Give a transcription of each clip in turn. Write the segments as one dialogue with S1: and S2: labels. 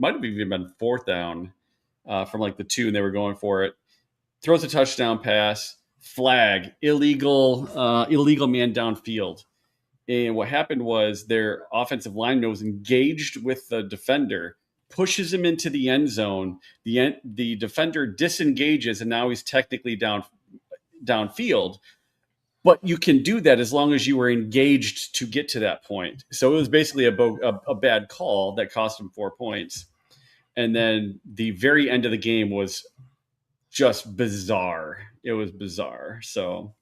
S1: might have even been fourth down from like the 2, and they were going for it. Throws a touchdown pass, flag, illegal man downfield. And what happened was their offensive lineman was engaged with the defender, pushes him into the end zone. The defender disengages, and now he's technically downfield. But you can do that as long as you were engaged to get to that point. So it was basically a bad call that cost him 4 points. And then the very end of the game was just bizarre. It was bizarre. So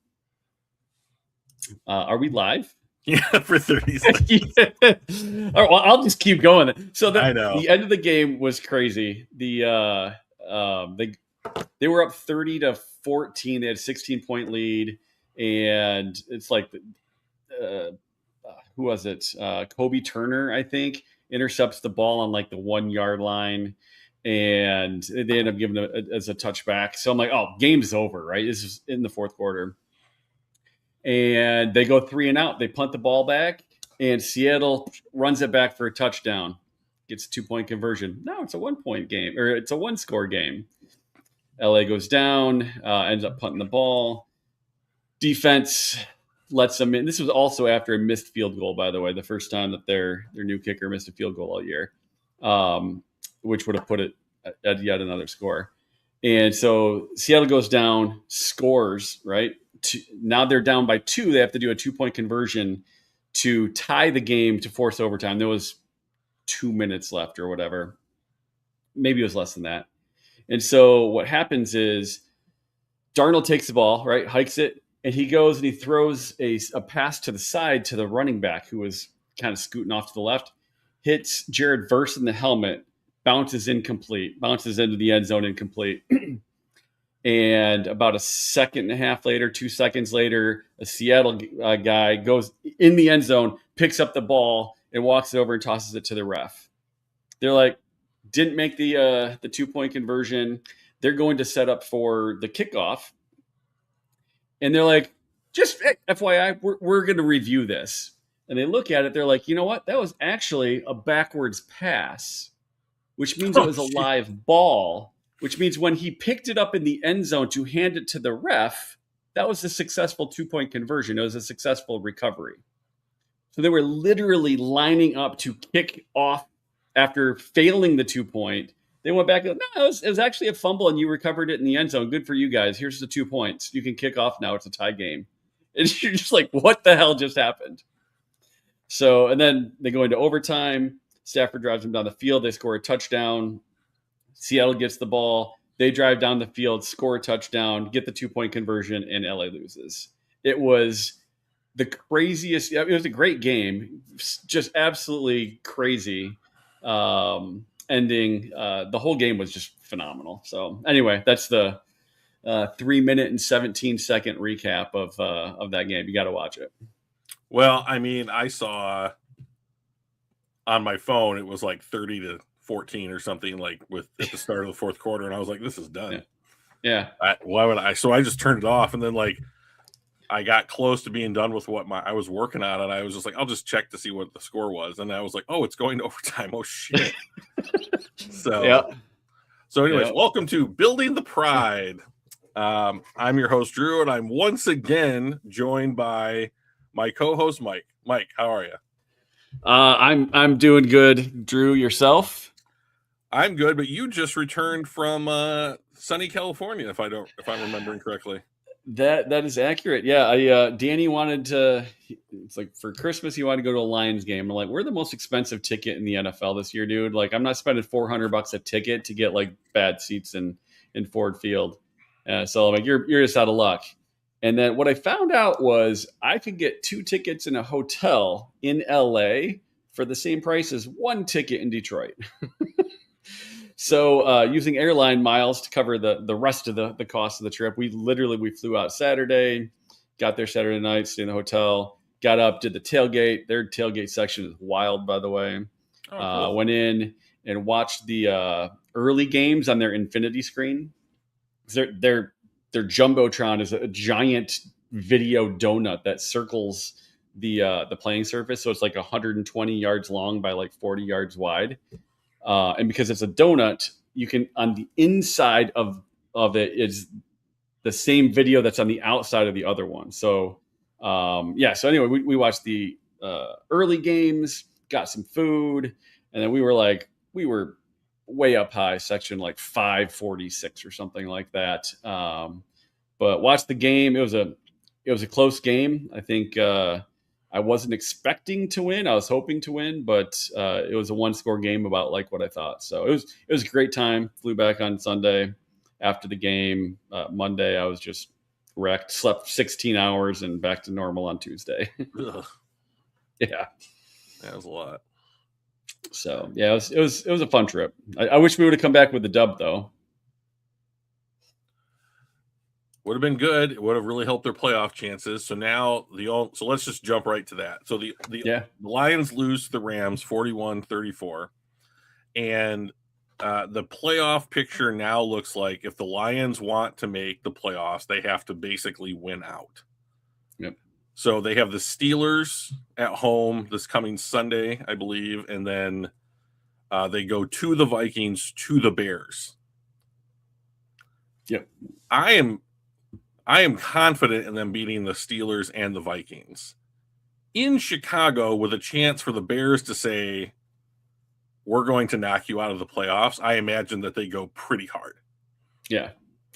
S1: are we live?
S2: Yeah, for 30 seconds.
S1: Yeah. All right, well, I'll just keep going. So
S2: I know.
S1: The end of the game was crazy. They were up 30-14. They had a 16-point lead, and it's like who was it? Kobe Turner, I think, intercepts the ball on like the 1 yard line, and they end up giving it as a touchback. So I'm like, oh, game's over, right? This is in the fourth quarter. And they go 3 and out. They punt the ball back, and Seattle runs it back for a touchdown. Gets a 2-point conversion. No, it's a 1-point game, or it's a 1-score game. LA goes down, ends up punting the ball. Defense lets them in. This was also after a missed field goal, by the way, the first time that their new kicker missed a field goal all year, which would have put it at yet another score. And so Seattle goes down, scores, right? Now they're down by 2. They have to do a 2-point conversion to tie the game to force overtime. There was 2 minutes left or whatever. Maybe it was less than that. And so what happens is Darnold takes the ball, right, hikes it, and he goes and he throws a pass to the side to the running back who was kind of scooting off to the left, hits Jared Verse in the helmet, bounces incomplete, bounces into the end zone incomplete. And about a second and a half later, 2 seconds later, a Seattle guy goes in the end zone, picks up the ball, and walks it over and tosses it to the ref. They're like, didn't make the 2-point conversion. They're going to set up for the kickoff. And they're like, just FYI, we're going to review this. And they look at it. They're like, you know what? That was actually a backwards pass, which means it was a live ball. Which means when he picked it up in the end zone to hand it to the ref, that was a successful 2-point conversion. It was a successful recovery. So they were literally lining up to kick off after failing the 2-point. They went back and no, it was actually a fumble and you recovered it in the end zone. Good for you guys. Here's the 2 points. You can kick off now. It's a tie game. And you're just like, what the hell just happened? So, and then they go into overtime. Stafford drives them down the field. They score a touchdown. Seattle gets the ball. They drive down the field, score a touchdown, get the 2-point conversion, and LA loses. It was the craziest. It was a great game, just absolutely crazy ending. The whole game was just phenomenal. So anyway, that's the 3 minute and 17-second recap of that game. You got to watch it.
S2: Well, I mean, I saw on my phone it was like 30-14 or something, like at the start of the fourth quarter, and I was like, this is done.
S1: Yeah.
S2: Why would I? So I just turned it off, and then like I got close to being done with what I was working on, and I was just like, I'll just check to see what the score was, and I was like, oh, it's going to overtime. Oh shit. So
S1: yeah.
S2: So anyways, welcome to Building the Pride. I'm your host Drew, and I'm once again joined by my co-host Mike. Mike, how are you?
S1: I'm doing good. Drew, yourself?
S2: I'm good, but you just returned from sunny California, if I'm remembering correctly.
S1: That is accurate. Yeah, Danny wanted to. It's like for Christmas he wanted to go to a Lions game. I'm like, we're the most expensive ticket in the NFL this year, dude. Like, I'm not spending $400 a ticket to get like bad seats in Ford Field. So I'm like, you're just out of luck. And then what I found out was I could get 2 tickets in a hotel in LA for the same price as 1 ticket in Detroit. So using airline miles to cover the rest of the cost of the trip, we flew out Saturday, got there Saturday night, stayed in the hotel, got up, did the tailgate. Their tailgate section is wild, by the way. Cool. Went in and watched the early games on their infinity screen. Their Jumbotron is a giant video donut that circles the playing surface. So it's like 120 yards long by like 40 yards wide. And because it's a donut, you can on the inside of it is the same video that's on the outside of the other one. So so anyway, we watched the early games, got some food, and then we were way up high, section like 546 or something like that. But watched the game. It was a close game. I think I wasn't expecting to win. I was hoping to win, but it was a one-score game, about like what I thought. So it was a great time. Flew back on Sunday after the game. Monday, I was just wrecked. Slept 16 hours and back to normal on Tuesday. Yeah,
S2: that was a lot.
S1: So yeah, it was a fun trip. I wish we would have come back with the dub though.
S2: Would have been good. It would have really helped their playoff chances. So now so let's just jump right to that. So the Lions lose to the Rams 41-34. And the playoff picture now looks like if the Lions want to make the playoffs, they have to basically win out.
S1: Yep.
S2: So they have the Steelers at home this coming Sunday, I believe, and then they go to the Vikings, to the Bears.
S1: Yep.
S2: I am confident in them beating the Steelers and the Vikings in Chicago, with a chance for the Bears to say, we're going to knock you out of the playoffs. I imagine that they go pretty hard.
S1: Yeah.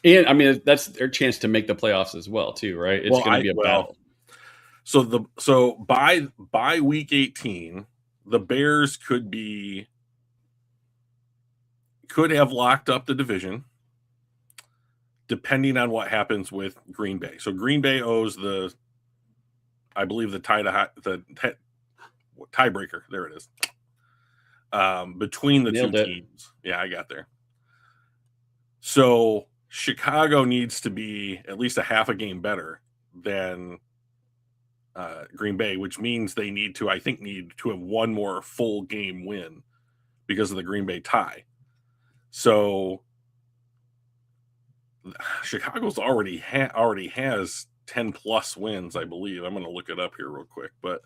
S1: And I mean, that's their chance to make the playoffs as well, too, right? It's going to be a battle.
S2: So by week 18, the Bears could have locked up the division, depending on what happens with Green Bay. So Green Bay owes I believe the tiebreaker. There it is. Between the two teams. Yeah, I got there. So Chicago needs to be at least a half a game better than Green Bay, which means they need to have one more full game win because of the Green Bay tie. So Chicago's already has 10 plus wins, I believe. I'm going to look it up here real quick, but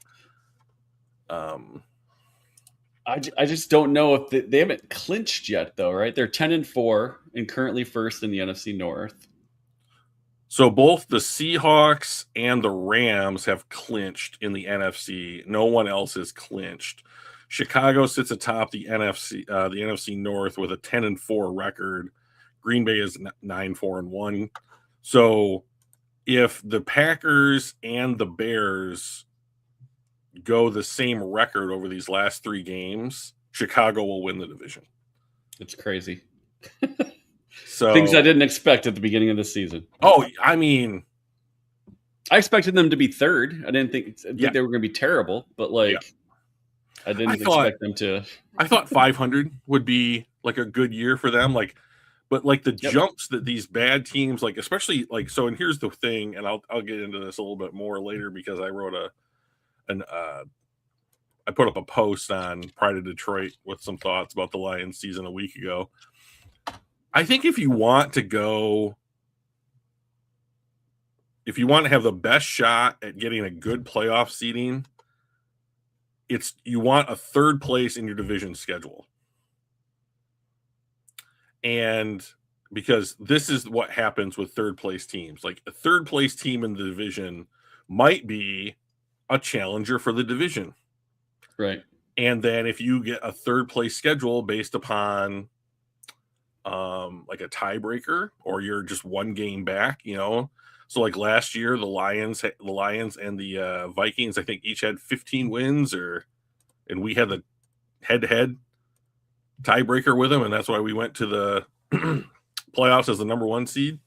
S1: I just don't know if they haven't clinched yet, though, right? They're 10-4 and currently first in the NFC North.
S2: So both the Seahawks and the Rams have clinched in the NFC. No one else has clinched. Chicago sits atop the NFC North with a 10-4 record. Green Bay is 9-4-1. So if the Packers and the Bears go the same record over these last 3 games, Chicago will win the division.
S1: It's crazy.
S2: So
S1: things I didn't expect at the beginning of the season.
S2: Oh, I mean,
S1: I expected them to be third. I didn't think they were going to be terrible, but I didn't expect them to.
S2: I thought 500 would be like a good year for them. But the jumps that these bad teams, especially so, and here's the thing, and I'll get into this a little bit more later because I wrote I put up a post on Pride of Detroit with some thoughts about the Lions season a week ago. I think if you want to have the best shot at getting a good playoff seeding, you want a third place in your division schedule. And because this is what happens with third place teams. Like a third place team in the division might be a challenger for the division.
S1: Right.
S2: And then if you get a third place schedule based upon like a tiebreaker, or you're just one game back, so like last year, the Lions and the Vikings, I think each had 15 wins, and we had the head-to-head tiebreaker with them, and that's why we went to the playoffs as the number 1 seed.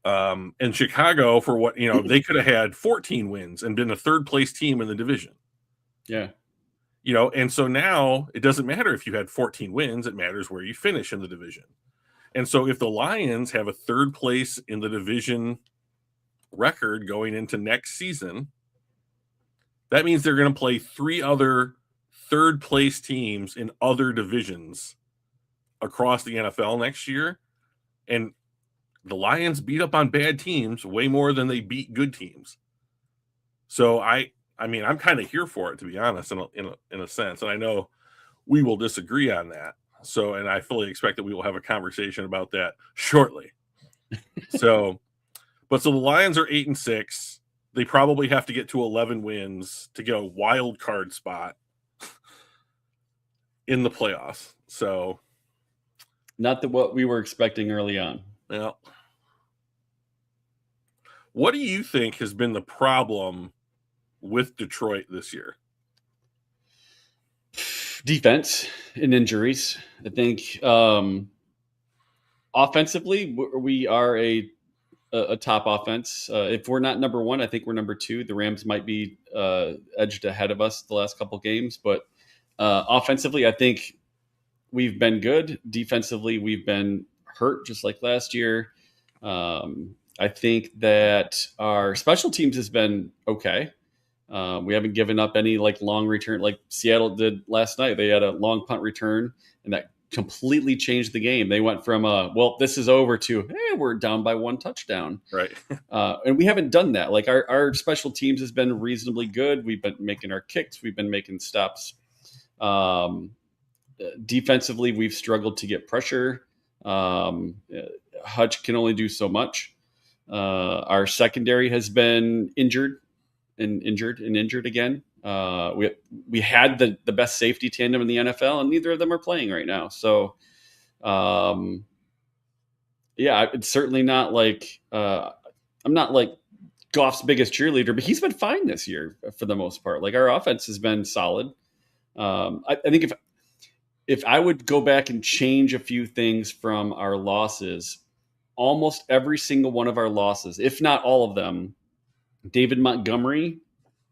S2: And Chicago, for what they could have had 14 wins and been a third place team in the division.
S1: Yeah.
S2: And so now it doesn't matter if you had 14 wins, it matters where you finish in the division. And so if the Lions have a third place in the division record going into next season, that means they're going to play 3 other third place teams in other divisions across the NFL next year. And the Lions beat up on bad teams way more than they beat good teams. So I mean, I'm kind of here for it, to be honest, in a sense. And I know we will disagree on that. So, and I fully expect that we will have a conversation about that shortly. So the Lions are 8-6. They probably have to get to 11 wins to get a wild card spot in the playoffs. So,
S1: not what we were expecting early on.
S2: Well, what do you think has been the problem with Detroit this year?
S1: Defense and injuries. I think offensively, we are a top offense. If we're not number one, I think we're number two. The Rams might be edged ahead of us the last couple games, but offensively, I think we've been good. Defensively, we've been hurt just like last year. I think that our special teams has been okay. We haven't given up any like long return like Seattle did last night. They had a long punt return, and that completely changed the game. They went from well, this is over to hey, we're down by one touchdown.
S2: Right.
S1: And we haven't done that. Like our special teams has been reasonably good. We've been making our kicks. We've been making stops. Defensively, we've struggled to get pressure. Hutch can only do so much. Our secondary has been injured again. We had the best safety tandem in the NFL, and neither of them are playing right now. So, yeah, it's certainly not like I'm not like Goff's biggest cheerleader, but he's been fine this year for the most part. Like our offense has been solid. I think if I would go back and change a few things from our losses, almost every single one of our losses, if not all of them, David Montgomery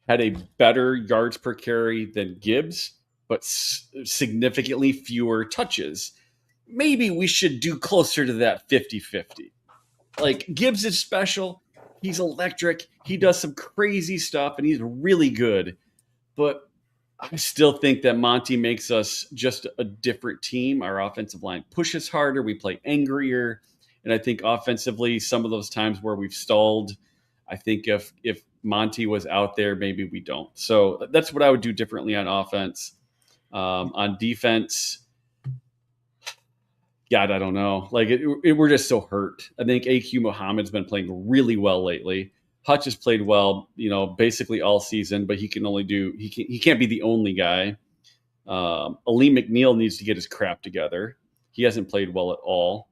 S1: had a better yards per carry than Gibbs, but significantly fewer touches. Maybe we should do closer to that 50-50. Like Gibbs is special. He's electric. He does some crazy stuff, and he's really good. But I still think that Monty makes us just a different team. Our offensive line pushes harder. We play angrier. And I think offensively, some of those times where we've stalled, I think if Monty was out there, maybe we don't. So that's what I would do differently on offense. On defense, God, I don't know. Like we're just so hurt. I think AQ Muhammad's been playing really well lately. Hutch has played well, basically all season, but he can't be the only guy. Aleem McNeil needs to get his crap together. He hasn't played well at all.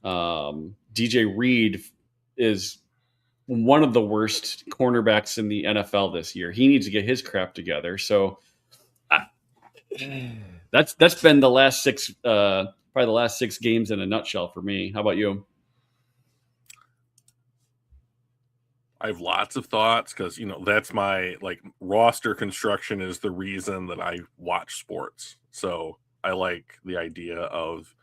S1: DJ Reed is one of the worst cornerbacks in the NFL this year. He needs to get his crap together. So that's been the last probably the last 6 games in a nutshell for me. How about you?
S2: I have lots of thoughts because, that's my roster construction is the reason that I watch sports. So I like the idea of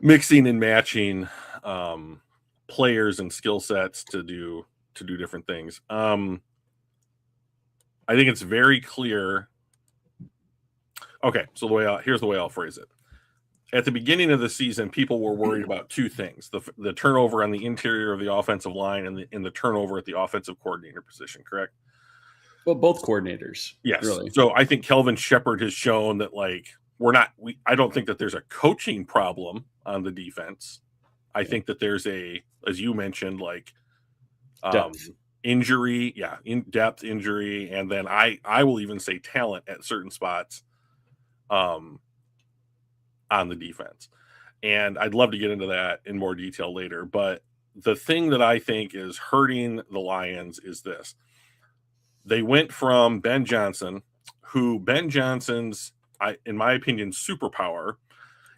S2: mixing and matching players and skill sets to do different things. I think it's very clear. Okay, so here's the way I'll phrase it. At the beginning of the season, people were worried about 2 things: the turnover on the interior of the offensive line and the turnover at the offensive coordinator position. Correct?
S1: Well, both coordinators.
S2: Yes.
S1: Really.
S2: So I think Kelvin Shepard has shown that I don't think that there's a coaching problem on the defense. I think that there's as you mentioned,
S1: depth.
S2: Injury, in-depth injury, and then I will even say talent at certain spots on the defense. And I'd love to get into that in more detail later. But the thing that I think is hurting the Lions is this. They went from Ben Johnson, in my opinion, superpower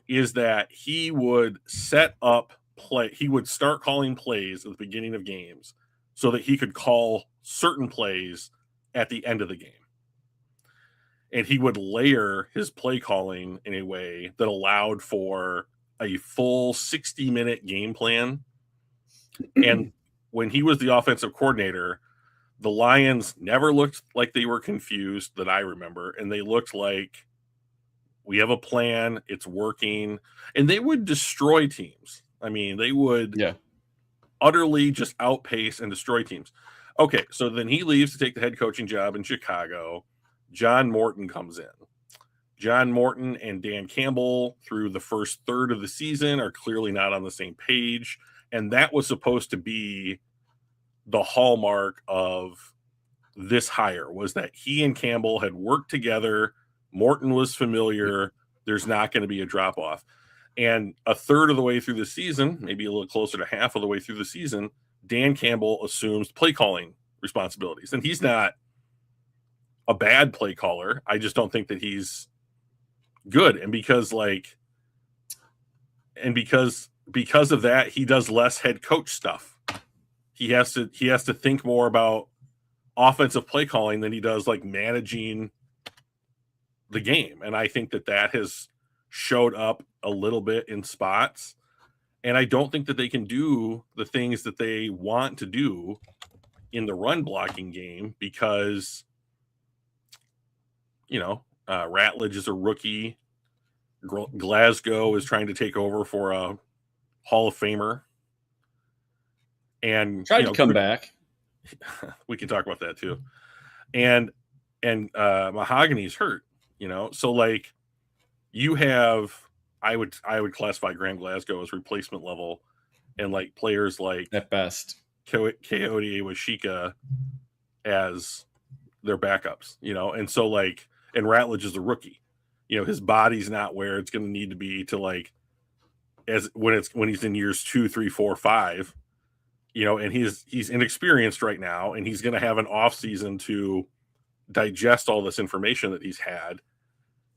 S2: is that he would he would start calling plays at the beginning of games so that he could call certain plays at the end of the game. And he would layer his play calling in a way that allowed for a full 60-minute game plan. And when he was the offensive coordinator, the Lions never looked like they were confused that I remember. And they looked like, we have a plan, it's working. And they would destroy teams. I mean, they would utterly just outpace and destroy teams. Okay, so then he leaves to take the head coaching job in Chicago. John Morton comes in. John Morton and Dan Campbell through the first third of the season are clearly not on the same page. And that was supposed to be the hallmark of this hire, was that he and Campbell had worked together. Morton was familiar. There's not going to be a drop off. And a third of the way through the season, maybe a little closer to half of the way through the season, Dan Campbell assumes play calling responsibilities. And he's not a bad play caller. I just don't think that he's good. And because of that, he does less head coach stuff. He has to think more about offensive play calling than he does like managing the game. And I think that has showed up a little bit in spots. And I don't think that they can do the things that they want to do in the run blocking game because, Ratledge is a rookie. Glasgow is trying to take over for a Hall of Famer. And
S1: tried to come back.
S2: We can talk about that too. And Mahogany's hurt, so like you have, I would classify Graham Glasgow as replacement level, and like players like
S1: at best
S2: Coyote Awashika as their backups, and so like, and Ratledge is a rookie, his body's not where it's going to need to be to like, when he's in years 2, 3, 4, 5, and he's inexperienced right now, and he's going to have an off season to digest all this information that he's had,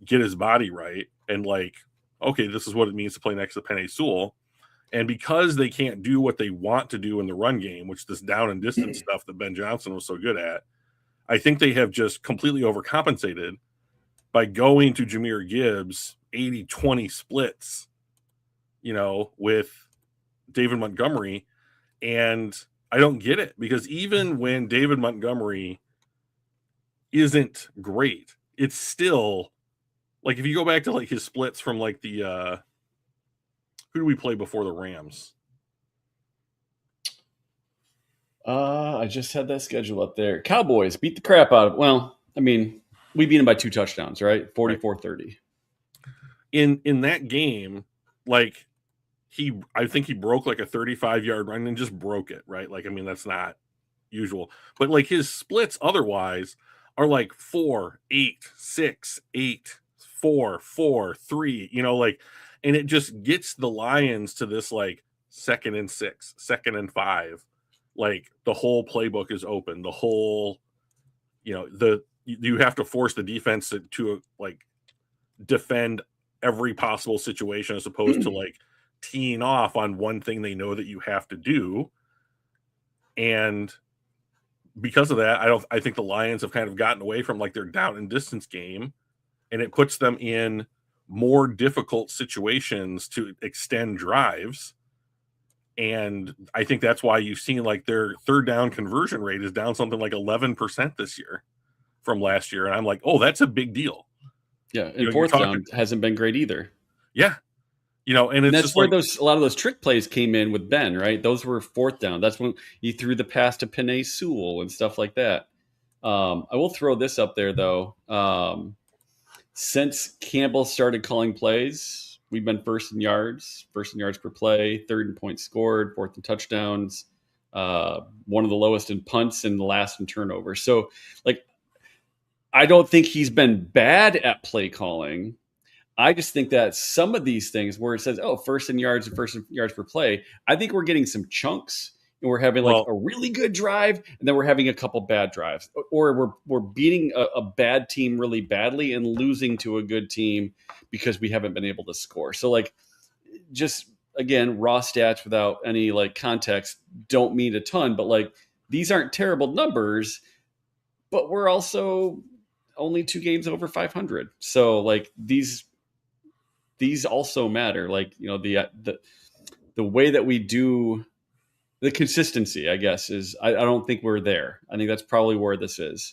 S2: get his body right, and like, okay, this is what it means to play next to Penei Sewell. And because they can't do what they want to do in the run game, which this down and distance stuff that Ben Johnson was so good at, I think they have just completely overcompensated by going to Jahmyr Gibbs 80-20 splits, with David Montgomery. And I don't get it, because even when David Montgomery isn't great, it's still like, if you go back to like his splits from like the who do we play before the Rams?
S1: I just had that schedule up there. Cowboys beat the crap out of, well, I mean, we beat them by 2 touchdowns, right? 44-30.
S2: In that game, like I think he broke like a 35-yard run and just broke it, right? Like, I mean, that's not usual. But like his splits otherwise are like 4, 8, 6, 8, 4, 4, 3, like, and it just gets the Lions to this like 2nd and 6, 2nd and 5. Like the whole playbook is open. The whole, you have to force the defense to like defend every possible situation, as opposed to like teeing off on one thing they know that you have to do. And because of that, I think the Lions have kind of gotten away from like their down and distance game, and it puts them in more difficult situations to extend drives. And I think that's why you've seen like their third down conversion rate is down something like 11% this year from last year. And I'm like, oh, that's a big deal.
S1: Yeah. And fourth down hasn't been great either.
S2: Yeah. And it's
S1: that's
S2: just
S1: where
S2: like,
S1: a lot of those trick plays came in with Ben, right? Those were fourth down. That's when he threw the pass to Penei Sewell and stuff like that. I will throw this up there though. Since Campbell started calling plays, we've been first in yards per play, third in points scored, fourth in touchdowns, one of the lowest in punts, and the last in turnovers. So, like, I don't think he's been bad at play calling. I just think that some of these things where it says, first in yards and first in yards per play, I think we're getting some chunks. And we're having like a really good drive, and then we're having a couple bad drives, or we're beating a bad team really badly and losing to a good team because we haven't been able to score. So like, just again, raw stats without any like context don't mean a ton, but like these aren't terrible numbers, but we're also only 2 games over 500. So like these also matter. Like, the way that we do. The consistency, I guess, is I don't think we're there. I think that's probably where this is.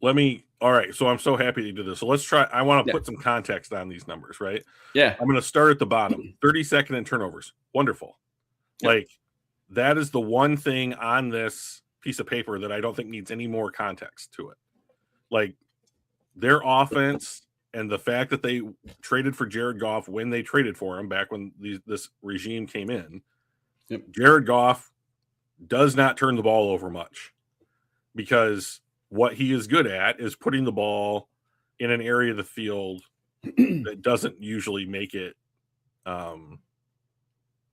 S2: All right. So I'm so happy to do this. So let's try. I want to put some context on these numbers, right?
S1: Yeah.
S2: I'm going to start at the bottom. 32nd in turnovers. Wonderful. Yep. Like, that is the one thing on this piece of paper that I don't think needs any more context to it. Like, their offense And the fact that they traded for Jared Goff when they traded for him back when this regime came in, Jared Goff does not turn the ball over much, because what he is good at is putting the ball in an area of the field that doesn't usually make it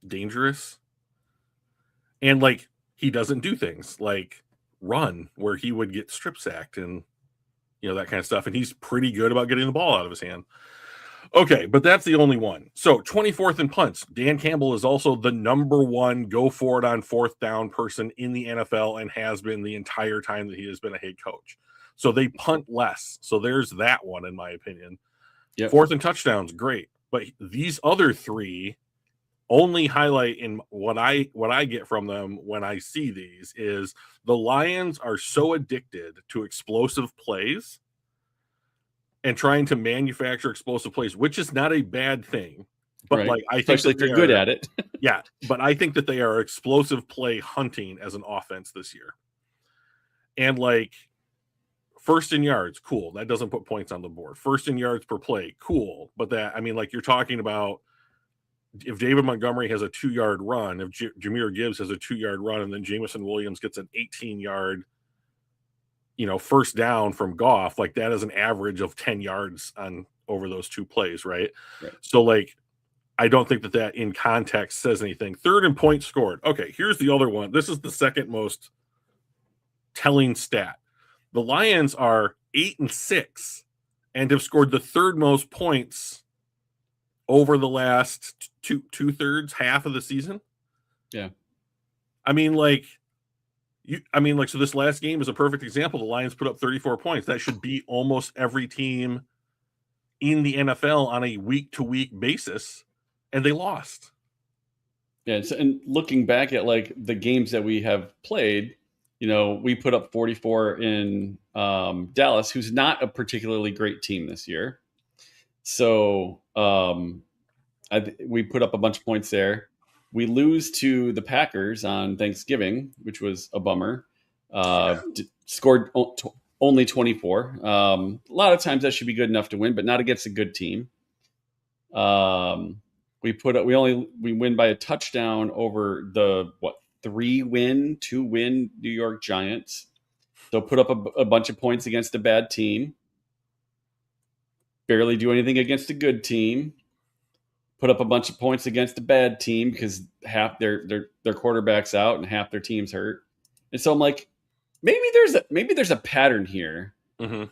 S2: dangerous. And like, he doesn't do things like run where he would get strip sacked and, you know, that kind of stuff. And he's pretty good about getting the ball out of his hand. Okay, but that's the only one. So 24th in punts. Dan Campbell is also the number one go for it on fourth down person in the NFL and has been the entire time that he has been a head coach. So they punt less. So there's that one, in my opinion. Yep. Fourth and touchdowns, great. But these other three only highlight in what I get from them when I see these is the Lions are so addicted to explosive plays and trying to manufacture explosive plays, which is not a bad thing. But right. Like, I think
S1: especially if they're good at it.
S2: Yeah, but I think that they are explosive play hunting as an offense this year. And like, first in yards, cool. That doesn't put points on the board. First in yards per play, cool. But that, I mean, like, you're talking about if David Montgomery has a 2-yard run, if Jahmyr Gibbs has a 2-yard run, and then Jameson Williams gets an 18-yard, first down from Goff, like, that is an average of 10 yards on over those two plays, right? So, like, I don't think that in context says anything. Third and points scored. Okay, here's the other one. This is the second most telling stat. The Lions are 8-6 and have scored the third most points over the last two-thirds, half of the season.
S1: Yeah.
S2: I mean, so this last game is a perfect example. The Lions put up 34 points. That should beat almost every team in the NFL on a week-to-week basis, and they lost.
S1: Yeah, and looking back at, like, the games that we have played, we put up 44 in Dallas, who's not a particularly great team this year. So we put up a bunch of points there. We lose to the Packers on Thanksgiving, which was a bummer. Scored only 24. A lot of times that should be good enough to win, but not against a good team. We win by a touchdown over the 2-win New York Giants. So put up a bunch of points against a bad team. Barely do anything against a good team. Put up a bunch of points against a bad team because half their quarterback's out and half their team's hurt. And so I'm like, maybe there's a pattern here.
S2: Mm-hmm.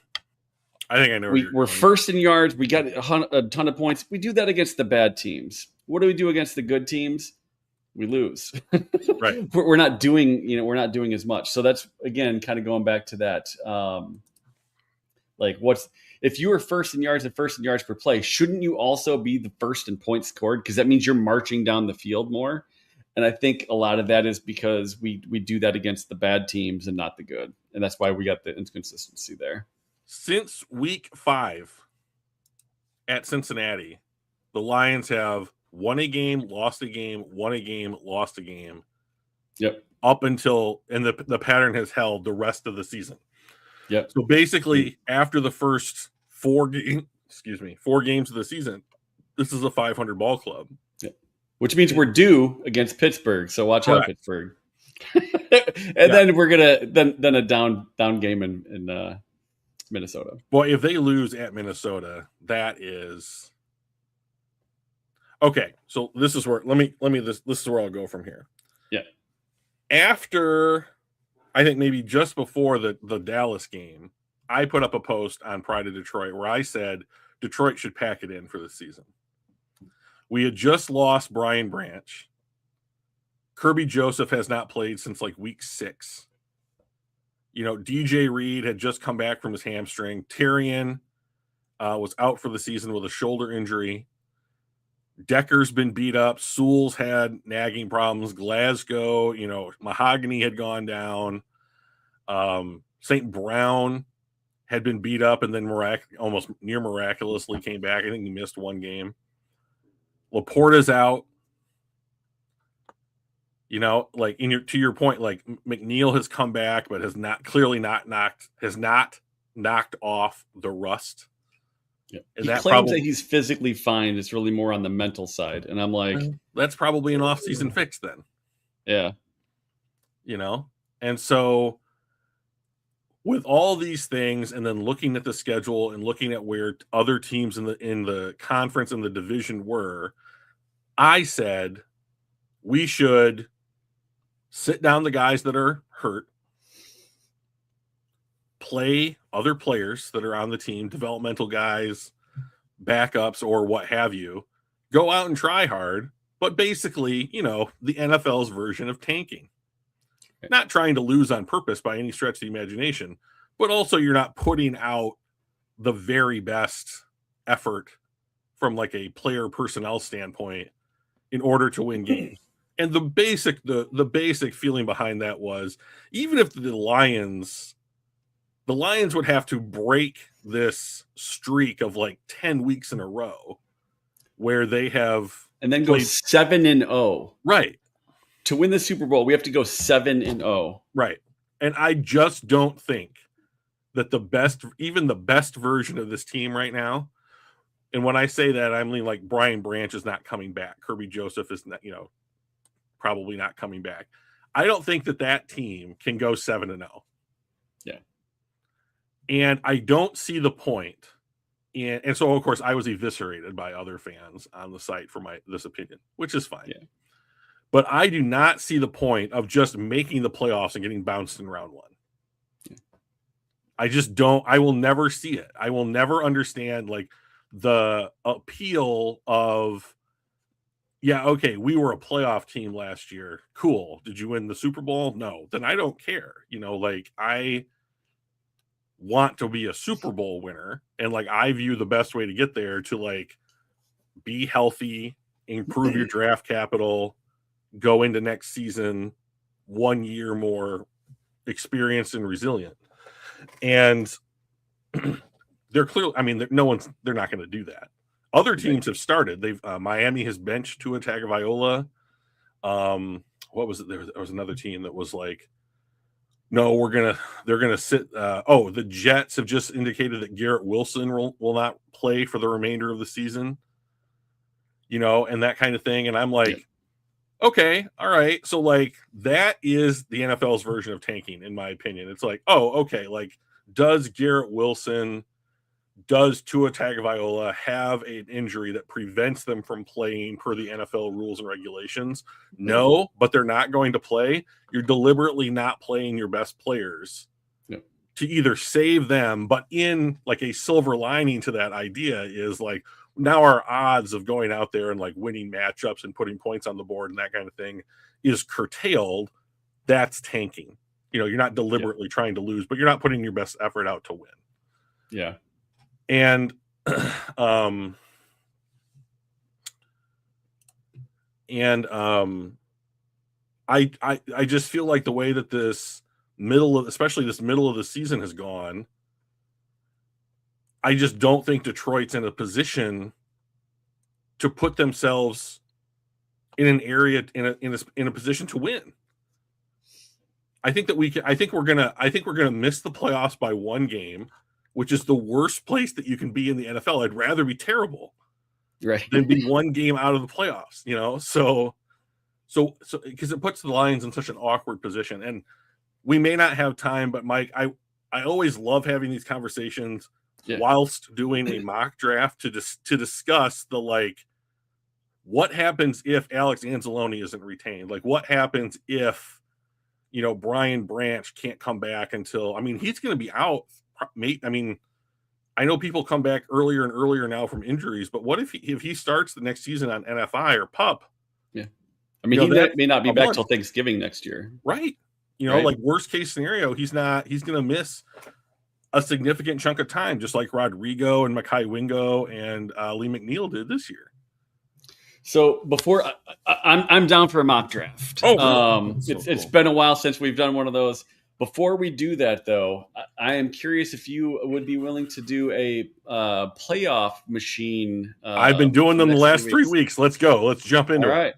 S2: I think I know.
S1: We're first in yards. We got a ton of points. We do that against the bad teams. What do we do against the good teams? We lose.
S2: Right.
S1: We're not doing as much. So that's, again, kind of going back to that. If you were first in yards and first in yards per play, shouldn't you also be the first in points scored? Because that means you're marching down the field more. And I think a lot of that is because we do that against the bad teams and not the good. And that's why we got the inconsistency there.
S2: Since week 5 at Cincinnati, the Lions have won a game, lost a game, won a game, lost a game.
S1: Yep.
S2: Up until, and the pattern has held the rest of the season.
S1: Yep.
S2: So basically, after the first 4 games of the season, this is a 500 ball club.
S1: Yep. Which means we're due against Pittsburgh. So watch out, Pittsburgh. Then we're gonna then a down game in Minnesota.
S2: Well, if they lose at Minnesota, that is okay. So this is where this is where I'll go from here.
S1: Yeah.
S2: After, I think maybe just before the Dallas game, I put up a post on Pride of Detroit where I said Detroit should pack it in for this season. We had just lost Brian Branch. Kirby Joseph has not played since like week 6. DJ Reed had just come back from his hamstring. Terrian was out for the season with a shoulder injury. Decker's been beat up. Sewell's had nagging problems. Glasgow, Mahogany had gone down. St. Brown had been beat up and then almost near miraculously came back. I think he missed 1 game. Laporta's out. To your point, like McNeil has come back, but has not knocked off the rust.
S1: Yeah.
S2: And
S1: He
S2: that
S1: claims that
S2: probably
S1: he's physically fine. It's really more on the mental side. And I'm like,
S2: that's probably an off-season fix then.
S1: yeah.
S2: And so with all these things, and then looking at the schedule and looking at where other teams in the conference and the division were, I said we should sit down the guys that are hurt, play other players that are on the team, developmental guys, backups, or what have you, go out and try hard, but basically, the NFL's version of tanking. Not trying to lose on purpose by any stretch of the imagination, but also you're not putting out the very best effort from like a player personnel standpoint in order to win games. And the basic feeling behind that was, even if the Lions would have to break this streak of like 10 weeks in a row where they have
S1: and then go 7-0.
S2: Right.
S1: To win the Super Bowl, we have to go 7-0.
S2: Right. And I just don't think that even the best version of this team right now, and when I say that, I mean like Brian Branch is not coming back. Kirby Joseph is not, probably not coming back. I don't think that team can go 7-0.
S1: Yeah.
S2: And I don't see the point. And so, of course, I was eviscerated by other fans on the site for this opinion, which is fine.
S1: Yeah.
S2: But I do not see the point of just making the playoffs and getting bounced in round one. Yeah. I just don't. I will never see it. I will never understand like the appeal of, yeah, okay, we were a playoff team last year. Cool. Did you win the Super Bowl? No. Then I don't care. Like I want to be a Super Bowl winner. And like I view the best way to get there to like be healthy, improve your draft capital, go into next season 1 year more experienced and resilient. And they're clearly, I mean, they're not going to do that. Other teams have started. Miami has benched Tua Tagovailoa. What was it? There was another team that was like, no, they're going to sit. The Jets have just indicated that Garrett Wilson will not play for the remainder of the season, and that kind of thing. And I'm like, yeah. Okay, all right. So like that is the NFL's version of tanking, in my opinion. It's like, oh, okay. Like, does Garrett Wilson, does Tua Tagovailoa have an injury that prevents them from playing per the NFL rules and regulations? No, but they're not going to play. You're deliberately not playing your best players to either save them, but in like a silver lining to that idea is like, now our odds of going out there and like winning matchups and putting points on the board and that kind of thing is curtailed. That's tanking. You're not deliberately trying to lose, but you're not putting your best effort out to win.
S1: Yeah.
S2: And I just feel like the way that especially this middle of the season has gone, I just don't think Detroit's in a position to put themselves in an area in a position to win. I think that we're gonna miss the playoffs by one game, which is the worst place that you can be in the NFL. I'd rather be terrible,
S1: right,
S2: than be one game out of the playoffs. So because it puts the Lions in such an awkward position, and we may not have time. But Mike, I always love having these conversations. Yeah. Whilst doing a mock draft to discuss the like, what happens if Alex Anzalone isn't retained? Like, what happens if Brian Branch can't come back until? I mean, he's going to be out. I mean, I know people come back earlier and earlier now from injuries, but what if he starts the next season on NFI or PUP?
S1: Yeah, I mean, he may not be back till Thanksgiving next year,
S2: right? Like worst case scenario, he's going to miss a significant chunk of time, just like Rodrigo and Mekhi Wingo and Lee McNeil did this year.
S1: So before I'm down for a mock draft. It's been a while since we've done one of those. Before we do that, though, I am curious if you would be willing to do a playoff machine.
S2: I've been doing them the last 3 weeks. Let's go. Let's jump into it.
S1: All right.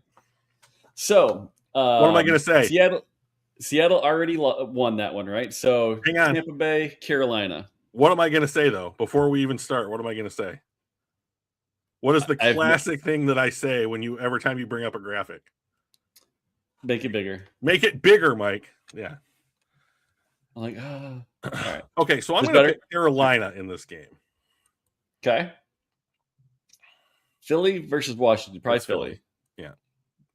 S1: So
S2: what am I going to say?
S1: Seattle already won that one, right? So
S2: hang on.
S1: Tampa Bay, Carolina.
S2: What am I going to say, though? Before we even start, what am I going to say? What is the
S1: I've no-
S2: classic thing that I say every time you bring up a graphic?
S1: Make it bigger.
S2: Make it bigger, Mike. Yeah.
S1: I'm like, all right.
S2: Okay, so I'm
S1: This
S2: going to
S1: better?
S2: pick Carolina in this game.
S1: Okay. Philly versus Washington. Probably
S2: It's
S1: Philly.
S2: Yeah.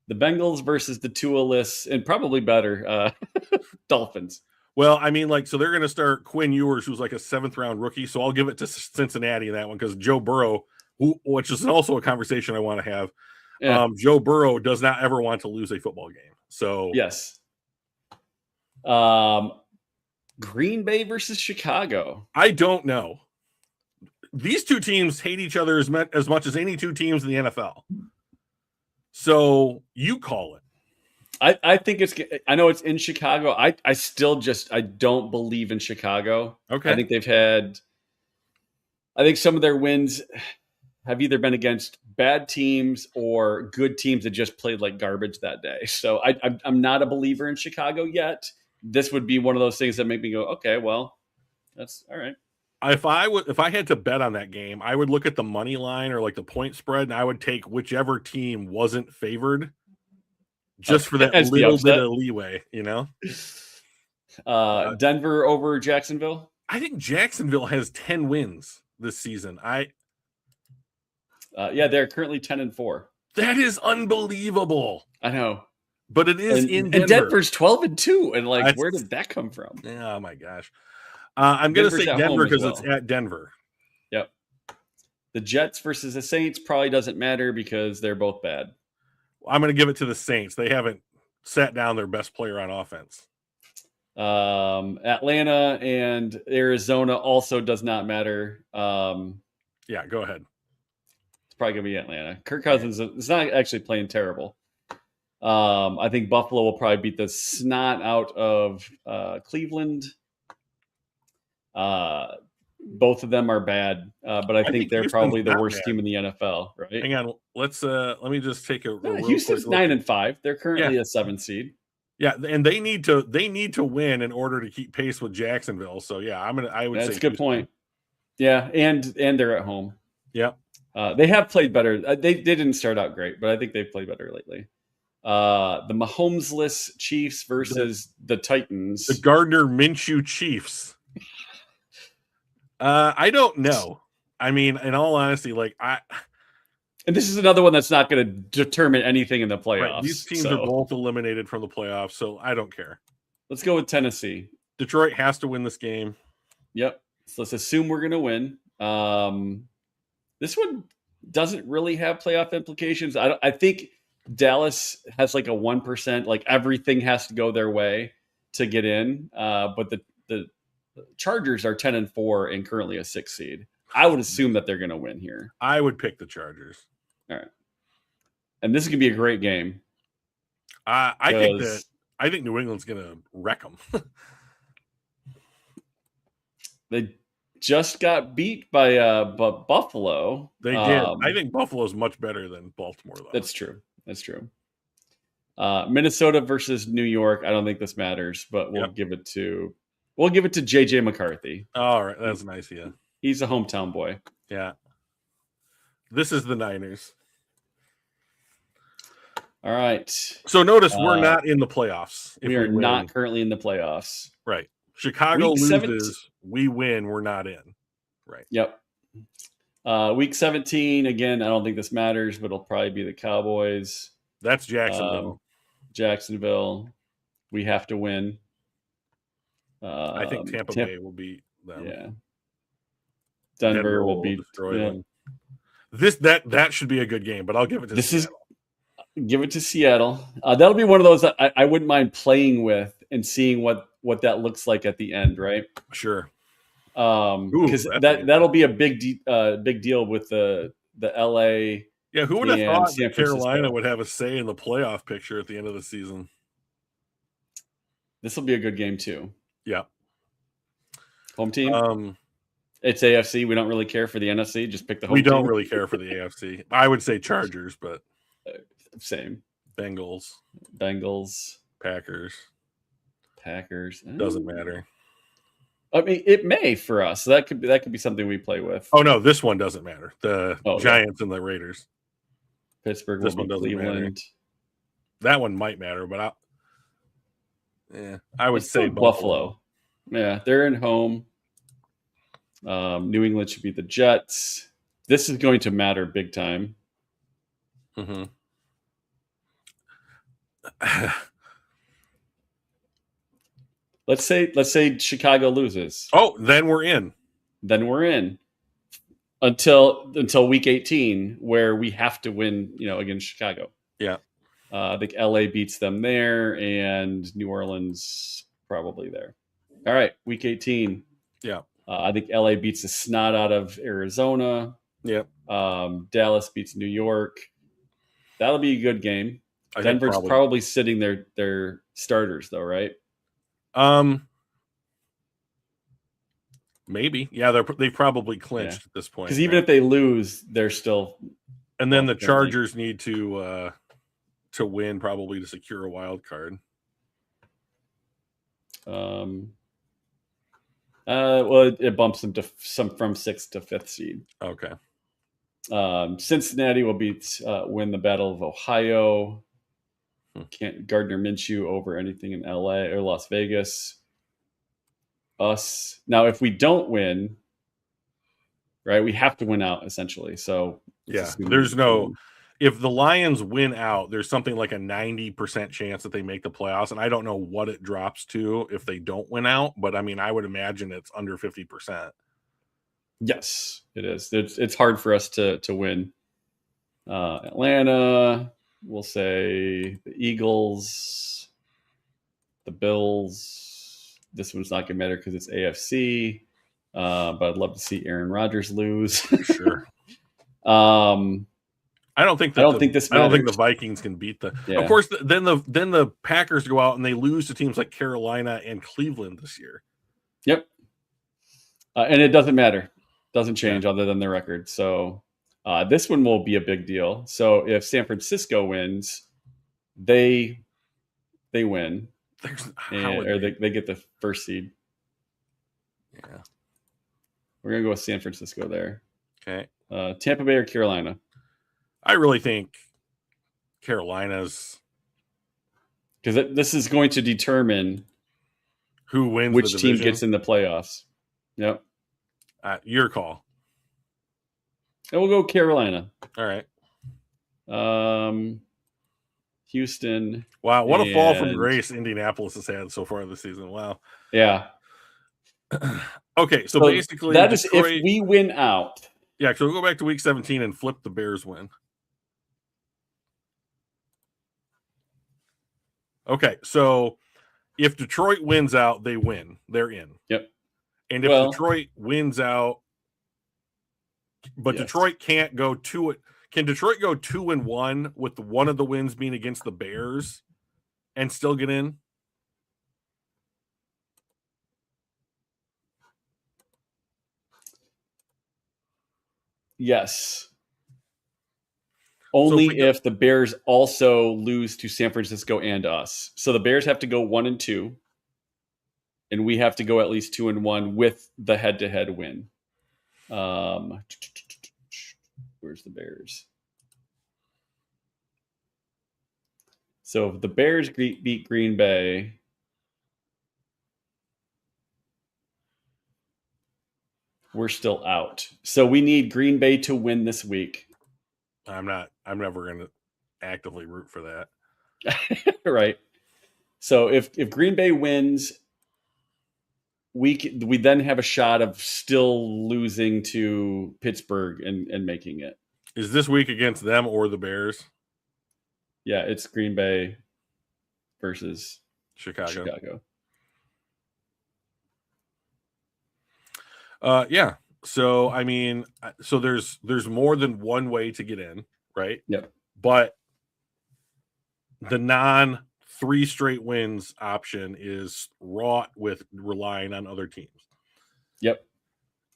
S1: The Bengals versus the Tua-less and probably better Dolphins.
S2: Well, I mean, so they're going to start Quinn Ewers, who's like a 7th-round rookie. So I'll give it to Cincinnati in that one because Joe Burrow, which is also a conversation I want to have.
S1: Yeah.
S2: Joe Burrow does not ever want to lose a football game. So
S1: yes. Green Bay versus Chicago.
S2: I don't know. These two teams hate each other as much as any two teams in the NFL. So you call it.
S1: I think I know it's in Chicago. I still I don't believe in Chicago.
S2: Okay.
S1: I think some of their wins have either been against bad teams or good teams that just played like garbage that day. So I'm not a believer in Chicago yet. This would be one of those things that make me go, okay, well, that's all right.
S2: If I had to bet on that game, I would look at the money line or like the point spread, and I would take whichever team wasn't favored, just for that little bit of leeway,
S1: Denver over Jacksonville.
S2: I think Jacksonville has 10 wins this season.
S1: They're currently 10-4.
S2: That is unbelievable.
S1: I know,
S2: but it is in Denver.
S1: And Denver's 12-2, and where did that come from?
S2: Oh my gosh. I'm going to say Denver because it's at Denver.
S1: Yep. The Jets versus the Saints probably doesn't matter because they're both bad.
S2: I'm going to give it to the Saints. They haven't sat down their best player on offense.
S1: Atlanta and Arizona also does not matter.
S2: Yeah, go ahead.
S1: It's probably going to be Atlanta. Kirk Cousins is not actually playing terrible. I think Buffalo will probably beat the snot out of Cleveland. Both of them are bad, but I think they're probably the worst team in the NFL, right?
S2: Hang on, let me just take a
S1: Houston's 9-5. They're currently a 7 seed.
S2: Yeah, and they need to win in order to keep pace with Jacksonville. So yeah, I would say
S1: that's a good point. Yeah, and they're at home.
S2: Yeah.
S1: They have played better. They didn't start out great, but I think they've played better lately. The Mahomes-less Chiefs versus the Titans.
S2: The Gardner Minshew Chiefs. I don't know. I mean, in all honesty,
S1: and this is another one that's not going to determine anything in the playoffs.
S2: Right. These teams are both eliminated from the playoffs, so I don't care.
S1: Let's go with Tennessee.
S2: Detroit has to win this game.
S1: Yep. So let's assume we're going to win. This one doesn't really have playoff implications. I think Dallas has a 1%. Everything has to go their way to get in. But the Chargers are 10-4 and currently a 6 seed. I would assume that they're going to win here.
S2: I would pick the Chargers.
S1: All right. And this is going to be a great game.
S2: I think New England's going to wreck them.
S1: They just got beat by Buffalo.
S2: They did. I think Buffalo's much better than Baltimore, though.
S1: That's true. Minnesota versus New York. I don't think this matters, but we'll give it to JJ McCarthy.
S2: All right, that's nice. Yeah,
S1: he's a hometown boy.
S2: Yeah. This is the Niners.
S1: All right.
S2: So notice we're not in the playoffs.
S1: We are not currently in the playoffs.
S2: Right. Chicago loses. We win. We're not in. Right.
S1: Yep. Week 17, again, I don't think this matters, but it'll probably be the Cowboys.
S2: That's Jacksonville.
S1: Jacksonville. We have to win.
S2: I think Tampa Bay will beat them.
S1: Yeah. Denver will
S2: destroy them. That should be a good game, but I'll give it to Seattle.
S1: Give it to Seattle. That'll be one of those that I wouldn't mind playing with and seeing what that looks like at the end, right?
S2: Sure.
S1: Because that'll be a big deal with the LA.
S2: Yeah, who would have thought that Carolina would have a say in the playoff picture at the end of the season?
S1: This will be a good game too.
S2: Yeah.
S1: Home team. It's AFC. We don't really care for the NFC. Just pick the home team.
S2: We don't really care for the AFC. I would say Chargers, but
S1: same.
S2: Bengals.
S1: Packers.
S2: Doesn't matter.
S1: I mean, it may for us. So that could be something we play with.
S2: Oh no, this one doesn't matter. The Giants and the Raiders.
S1: Pittsburgh
S2: This
S1: will
S2: one
S1: be
S2: doesn't matter.
S1: Cleveland.
S2: That one might matter, but I would
S1: Let's
S2: say
S1: go Buffalo. Yeah, they're in home. New England should beat the Jets. This is going to matter big time.
S2: Mm-hmm.
S1: Let's say Chicago loses.
S2: Oh, then we're in.
S1: Then we're in until week 18, where we have to win, against Chicago.
S2: Yeah.
S1: I think LA beats them there, and New Orleans probably there. All right, week 18.
S2: Yeah.
S1: I think LA beats the snot out of Arizona.
S2: Yep.
S1: Dallas beats New York. That'll be a good game. Denver's probably sitting their starters though, right?
S2: Maybe. Yeah, they probably clinched at this point.
S1: Because even if they lose, they're still.
S2: And then the Chargers need to win probably to secure a wild card.
S1: Well, it bumps them to from 6th to 5th seed.
S2: Okay.
S1: Cincinnati will win the Battle of Ohio. Can't Gardner Minshew over anything in LA or Las Vegas. Us now, if we don't win, right, we have to win out essentially. So
S2: yeah, there's no. If the Lions win out, there's something like a 90% chance that they make the playoffs, and I don't know what it drops to if they don't win out, but I mean, I would imagine it's under 50%.
S1: Yes, it is. It's hard for us to win. Atlanta, we'll say the Eagles, the Bills. This one's not going to matter because it's AFC, but I'd love to see Aaron Rodgers lose.
S2: Sure. I don't think the Vikings can beat the. Yeah. Of course, then the Packers go out and they lose to teams like Carolina and Cleveland this year.
S1: Yep. And it doesn't matter. Doesn't change other than the record. So this one will be a big deal. So if San Francisco wins, they win. They get the first seed.
S2: Yeah.
S1: We're going to go with San Francisco there.
S2: Okay.
S1: Tampa Bay or Carolina?
S2: I really think Carolina's.
S1: Because this is going to determine
S2: who wins
S1: which team gets in the playoffs. Yep.
S2: Your call.
S1: And we'll go Carolina.
S2: All right.
S1: Houston.
S2: Wow, what a fall from grace Indianapolis has had so far this season. Wow.
S1: Yeah.
S2: Okay, so basically
S1: that is if we win out.
S2: Yeah, so we'll go back to week 17 and flip the Bears win. Okay, so if Detroit wins out, they win. They're in.
S1: Yep.
S2: And if Detroit wins out, but Detroit can't go to it. Can Detroit go 2-1 with one of the wins being against the Bears and still get in?
S1: Yes. Only if the Bears also lose to San Francisco and us. So the Bears have to go 1-2, and we have to go at least 2-1 with the head-to-head win. Where's the Bears? So if the Bears beat Green Bay, we're still out. So we need Green Bay to win this week.
S2: I'm never going to actively root for that.
S1: Right. So if Green Bay wins, we then have a shot of still losing to Pittsburgh and making it.
S2: Is this week against them or the Bears?
S1: Yeah, it's Green Bay versus
S2: Chicago. Yeah. So I mean, so there's more than one way to get in, right?
S1: Yep.
S2: But the non 3 straight wins option is wrought with relying on other teams.
S1: Yep.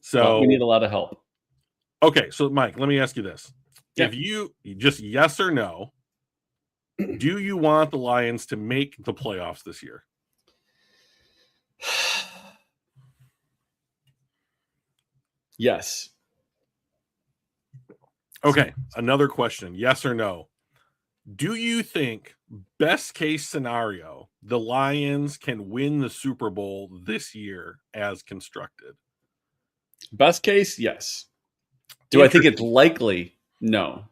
S2: So
S1: we need a lot of help.
S2: Okay, so Mike, let me ask you this:
S1: Yeah.
S2: If you just yes or no, do you want the Lions to make the playoffs this year?
S1: Yes.
S2: Okay, another question. Yes or no? Do you think, best case scenario, the Lions can win the Super Bowl this year as constructed?
S1: Best case, yes. Do I think it's
S2: Interesting.
S1: likely? No.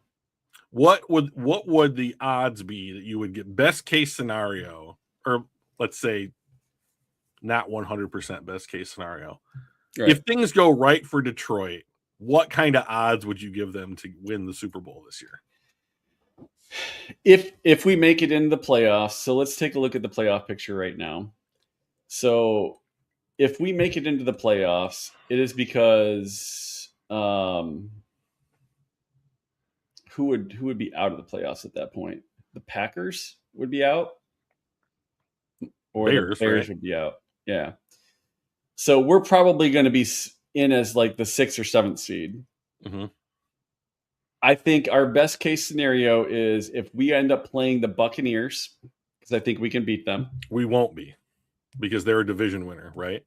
S2: What would the odds be that you would get best case scenario, or let's say not 100% best case scenario?
S1: Right.
S2: If things go right for Detroit, what kind of odds would you give them to win the Super Bowl this year?
S1: If we make it into the playoffs, so let's take a look at the playoff picture right now. So if we make it into the playoffs, it is because who would be out of the playoffs at that point? The Packers would be out, or the
S2: Bears,
S1: Bears
S2: right?
S1: would be out. Yeah. So we're probably going to be in as like the 6th or 7th seed.
S2: Mm-hmm.
S1: I think our best case scenario is if we end up playing the Buccaneers, because I think we can beat them.
S2: We won't be, because they're a division winner, right?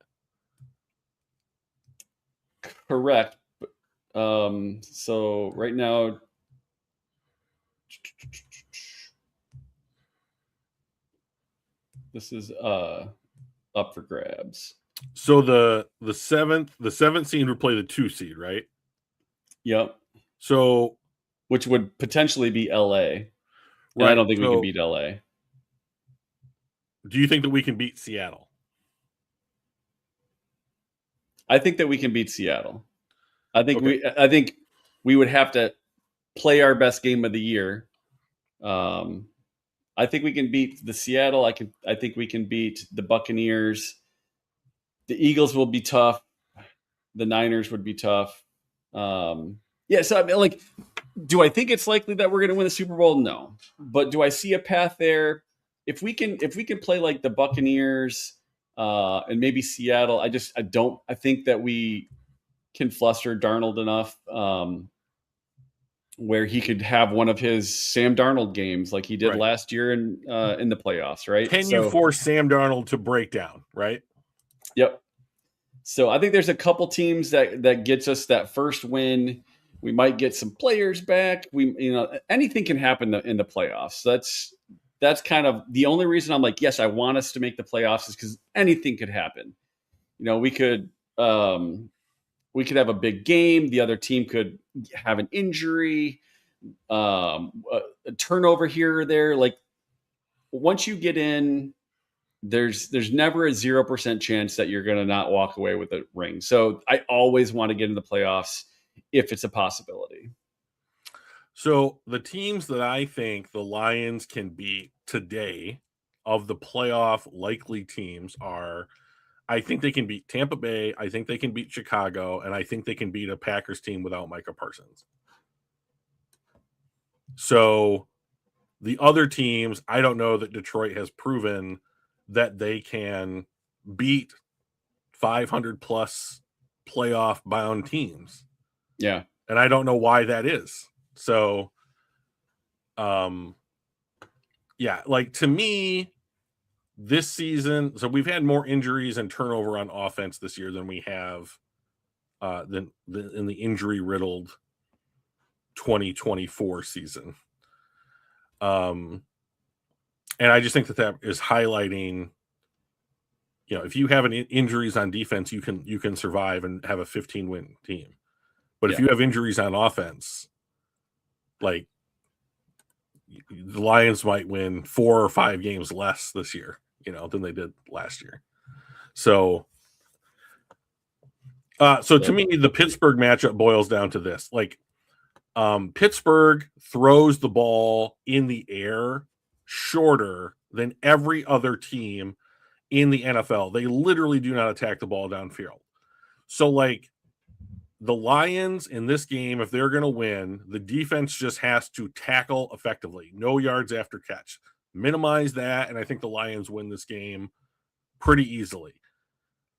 S1: Correct. So right now, this is up for grabs.
S2: So the seventh seed would play the 2 seed, right?
S1: Yep.
S2: So
S1: which would potentially be LA. Right. I don't think we can beat LA.
S2: Do you think that we can beat Seattle?
S1: I think that we can beat Seattle. I think we would have to play our best game of the year. I think we can beat the Seattle. I think we can beat the Buccaneers. The Eagles will be tough. The Niners would be tough. Yeah, so I mean, like, do I think it's likely that we're going to win the Super Bowl? No, but do I see a path there? If we can play like the Buccaneers and maybe Seattle, I think that we can fluster Darnold enough where he could have one of his Sam Darnold games like he did last year in the playoffs, right?
S2: Can you force Sam Darnold to break down, right?
S1: Yep. So I think there's a couple teams that gets us that first win. We might get some players back. Anything can happen in the playoffs. That's kind of the only reason I'm like, yes, I want us to make the playoffs is because anything could happen. We could have a big game. The other team could have an injury, a turnover here or there. Like once you get in, there's never a 0% chance that you're going to not walk away with a ring. So I always want to get in the playoffs if it's a possibility.
S2: So the teams that I think the Lions can beat today of the playoff likely teams are, I think they can beat Tampa Bay, I think they can beat Chicago, and I think they can beat a Packers team without Micah Parsons. So the other teams, I don't know that Detroit has proven that they can beat 500 plus playoff bound teams.
S1: Yeah.
S2: And I don't know why that is. So, yeah, like to me, this season, so we've had more injuries and turnover on offense this year than we have in the injury riddled 2024 season. And I just think that is highlighting, if you have injuries on defense, you can survive and have a 15-win team. But if you have injuries on offense, like the Lions might win 4 or 5 games less this year, than they did last year. So to me, the Pittsburgh matchup boils down to this. Like, Pittsburgh throws the ball in the air shorter than every other team in the NFL. They literally do not attack the ball downfield. So, like, the Lions in this game, if they're going to win, the defense just has to tackle effectively. No yards after catch. Minimize that, and I think the Lions win this game pretty easily.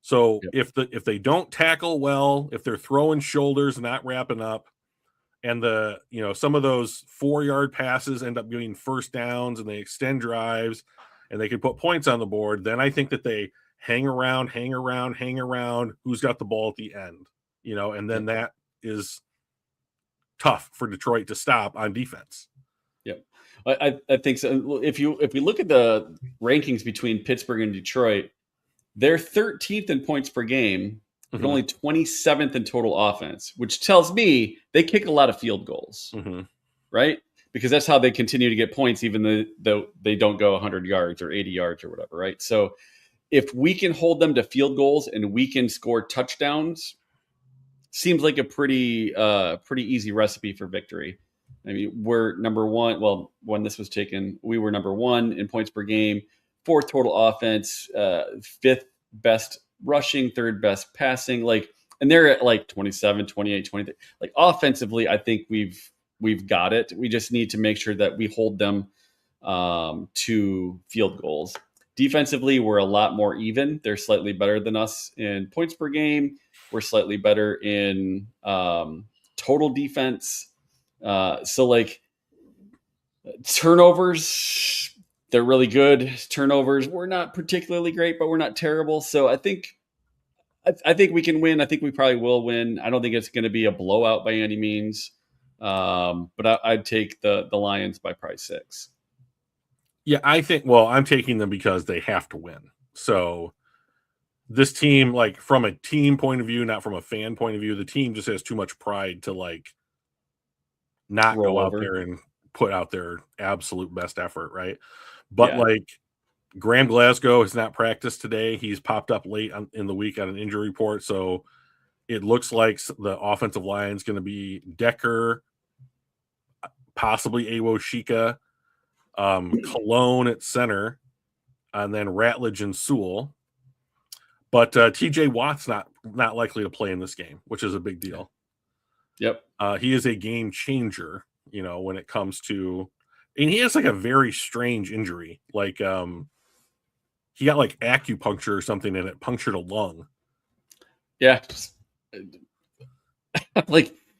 S2: So if they don't tackle well, if they're throwing shoulders and not wrapping up, and some of those 4-yard passes end up being first downs and they extend drives and they can put points on the board, then I think that they hang around. Who's got the ball at the end? and then that is tough for Detroit to stop on defense.
S1: Yep. I think so. If we look at the rankings between Pittsburgh and Detroit, they're 13th in points per game, but only 27th in total offense, which tells me they kick a lot of field goals, right? Because that's how they continue to get points, even though they don't go 100 yards or 80 yards or whatever, right? So if we can hold them to field goals and we can score touchdowns, seems like a pretty easy recipe for victory. I mean, we're number one. Well, when this was taken, we were number one in points per game, fourth total offense, fifth best rushing, third best passing. And they're at like 27, 28, 23. Like offensively, I think we've got it. We just need to make sure that we hold them to field goals. Defensively, we're a lot more even. They're slightly better than us in points per game. We're slightly better in total defense. So turnovers, they're really good. Turnovers, we're not particularly great, but we're not terrible. So I think we can win. I think we probably will win. I don't think it's going to be a blowout by any means. But I'd take the Lions by probably 6.
S2: Yeah, I'm taking them because they have to win. So this team, from a team point of view, not from a fan point of view, the team just has too much pride to not
S1: Roll
S2: go
S1: over.
S2: out there and put out their absolute best effort, right? But Graham Glasgow has not practiced today. He's popped up late in the week on an injury report, so it looks like the offensive line is going to be Decker, possibly Awo-Shika, Cologne at center, and then Ratledge and Sewell. But TJ Watt's not likely to play in this game, which is a big deal.
S1: Yep.
S2: He is a game changer, when it comes to, and he has a very strange injury. He got acupuncture or something and it punctured a lung.
S1: Yeah.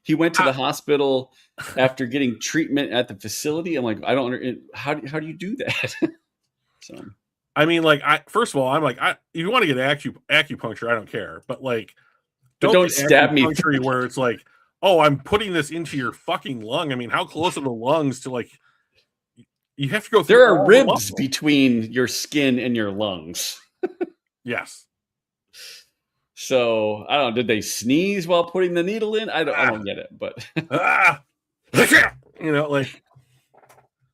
S1: He went to the hospital after getting treatment at the facility. I'm like, I don't understand. How do you do that? So,
S2: I mean, first of all, I'm if you want to get acupuncture, I don't care. But
S1: don't stab me
S2: where it's oh, I'm putting this into your fucking lung. I mean, how close are the lungs to you have to go through.
S1: There are ribs between your skin and your lungs.
S2: Yes.
S1: So I don't know. Did they sneeze while putting the needle in? I don't get it, but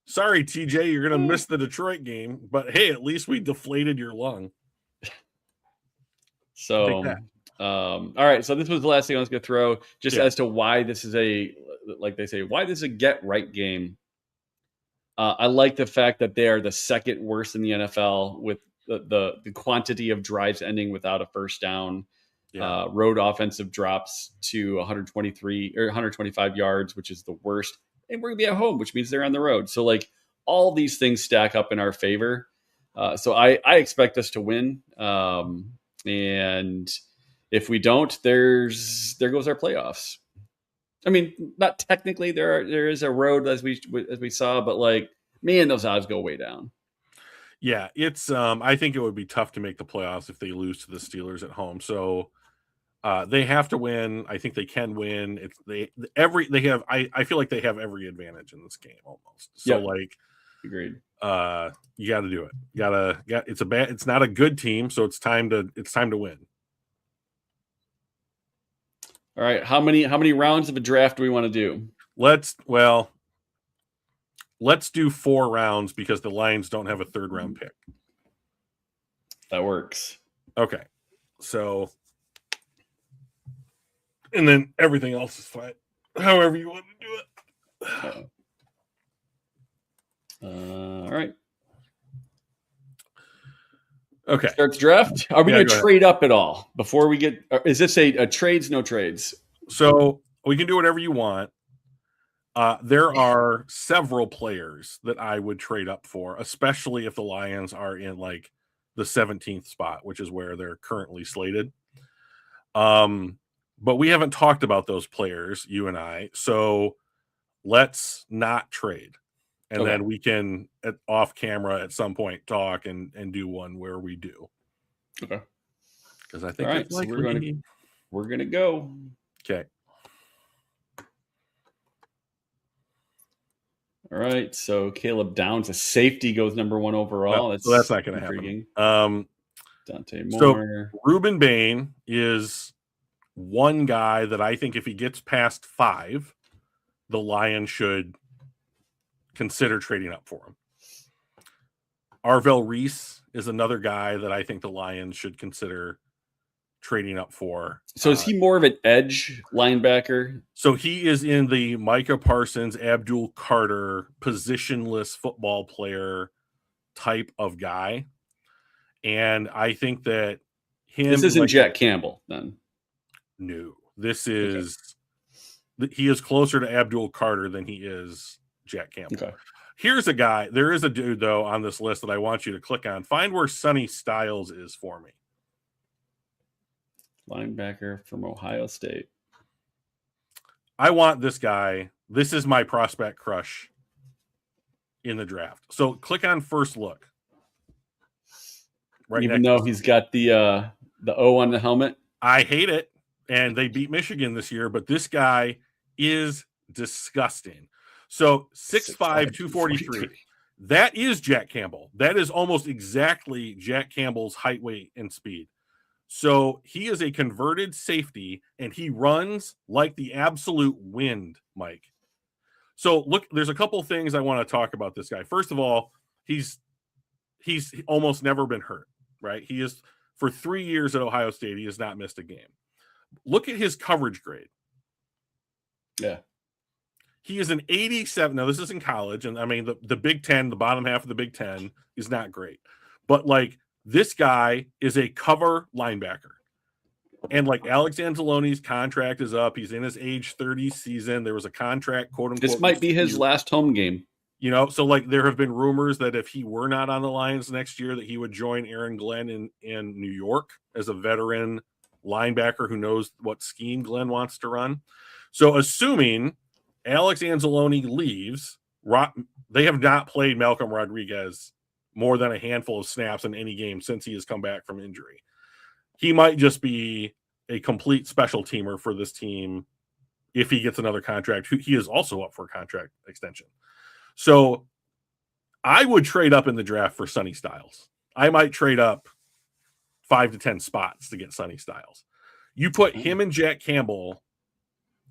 S2: sorry, TJ, you're gonna miss the Detroit game. But hey, at least we deflated your lung.
S1: So, all right. So this was the last thing I was gonna throw, just as to why this is why this is a get right game. I like the fact that they are the second worst in the NFL with the quantity of drives ending without a first down. Road offensive drops to 123 or 125 yards, which is the worst. And we're gonna be at home, which means they're on the road. So all these things stack up in our favor. So I expect us to win. And if we don't, there goes our playoffs. I mean, not technically. There is a road as we saw, but man, those odds go way down.
S2: Yeah, it's I think it would be tough to make the playoffs if they lose to the Steelers at home. So they have to win. I think they can win. I feel like they have every advantage in this game almost. So
S1: agreed.
S2: You got to do it. It's not a good team, so it's time to win.
S1: All right, how many rounds of a draft do we want to do?
S2: Let's do 4 rounds because the Lions don't have a 3rd round pick.
S1: That works.
S2: Okay. So, and then everything else is fine. However you want to do
S1: it. All right.
S2: Okay.
S1: Start the draft. Are we going to trade up at all before we get? Is this a trades, no trades?
S2: So we can do whatever you want. There are several players that I would trade up for, especially if the Lions are in the 17th spot, which is where they're currently slated. But we haven't talked about those players, you and I. So let's not trade. And then we can, off camera at some point, talk and do one where we do.
S1: Okay.
S2: Because I think
S1: we're going to go.
S2: Okay.
S1: All right. So Caleb Downs, a safety, goes number 1 overall.
S2: Well, so that's not going to
S1: intriguing.
S2: happen.
S1: Dante
S2: So
S1: Moore.
S2: Ruben Bain is one guy that I think if he gets past 5, the Lions should consider trading up for him. Arvell Reese is another guy that I think the Lions should consider trading up for.
S1: So is he more of an edge linebacker?
S2: So he is in the Micah Parsons, Abdul Carter, positionless football player type of guy. And I think that
S1: this isn't Jack Campbell then.
S2: No, this is he is closer to Abdul Carter than he is Jack Campbell.
S1: Okay.
S2: Here's a guy. There is a dude though on this list that I want you to click on. Find where Sonny Styles is for me.
S1: Linebacker from Ohio State.
S2: I want this guy. This is my prospect crush in the draft. So click on first look.
S1: Right, even though he's got the O on the helmet.
S2: I hate it. And they beat Michigan this year, but this guy is disgusting. So 6'5", 243. That is Jack Campbell. That is almost exactly Jack Campbell's height, weight, and speed. So he is a converted safety, and he runs like the absolute wind, Mike. So look, there's a couple things I want to talk about this guy. First of all, he's almost never been hurt, right? He is, for 3 years at Ohio State, he has not missed a game. Look at his coverage grade.
S1: Yeah.
S2: He is an 87. Now, this is in college, and I mean, the Big Ten, the bottom half of the Big Ten is not great. But, like, this guy is a cover linebacker. And, like, Alex Anzalone's contract is up. He's in his age 30 season. There was a contract, quote-unquote.
S1: This might be his last home game.
S2: You know, so, like, there have been rumors that if he were not on the Lions next year, that he would join Aaron Glenn in New York as a veteran linebacker who knows what scheme Glenn wants to run. So assuming Alex Anzalone leaves, they have not played Malcolm Rodriguez more than a handful of snaps in any game since he has come back from injury. He might just be a complete special teamer for this team if he gets another contract. He is also up for a contract extension. So I would trade up in the draft for Sonny Styles. I might trade up 5 to 10 spots to get Sonny Styles. You put him and Jack Campbell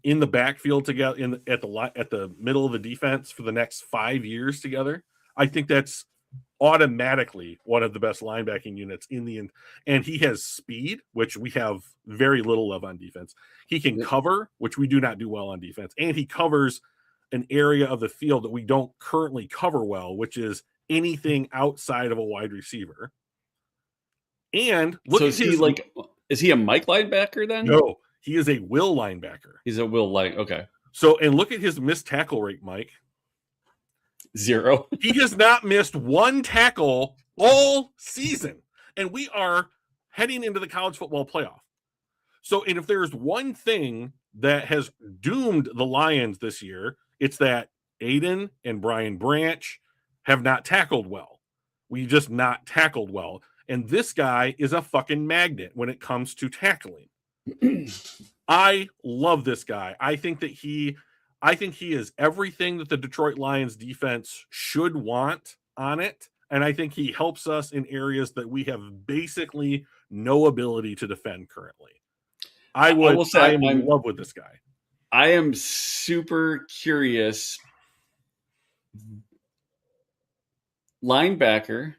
S2: in the backfield together at the middle of the defense for the next 5 years together. I think that's automatically one of the best linebacking units and he has speed, which we have very little of on defense. He can cover, which we do not do well on defense, and he covers an area of the field that we don't currently cover well, which is anything outside of a wide receiver. And look, so
S1: is he a Mike linebacker then?
S2: No, he is a will linebacker.
S1: He's a will okay.
S2: So, and look at his missed tackle rate, Mike.
S1: 0.
S2: He has not missed one tackle all season. And we are heading into the college football playoff. So, and if there's one thing that has doomed the Lions this year, it's that Aiden and Brian Branch have not tackled well. We just not tackled well. And this guy is a fucking magnet when it comes to tackling. I love this guy. I think he is everything that the Detroit Lions defense should want on it. And I think he helps us in areas that we have basically no ability to defend currently. I will say I'm in love with this guy.
S1: I am super curious. Linebacker,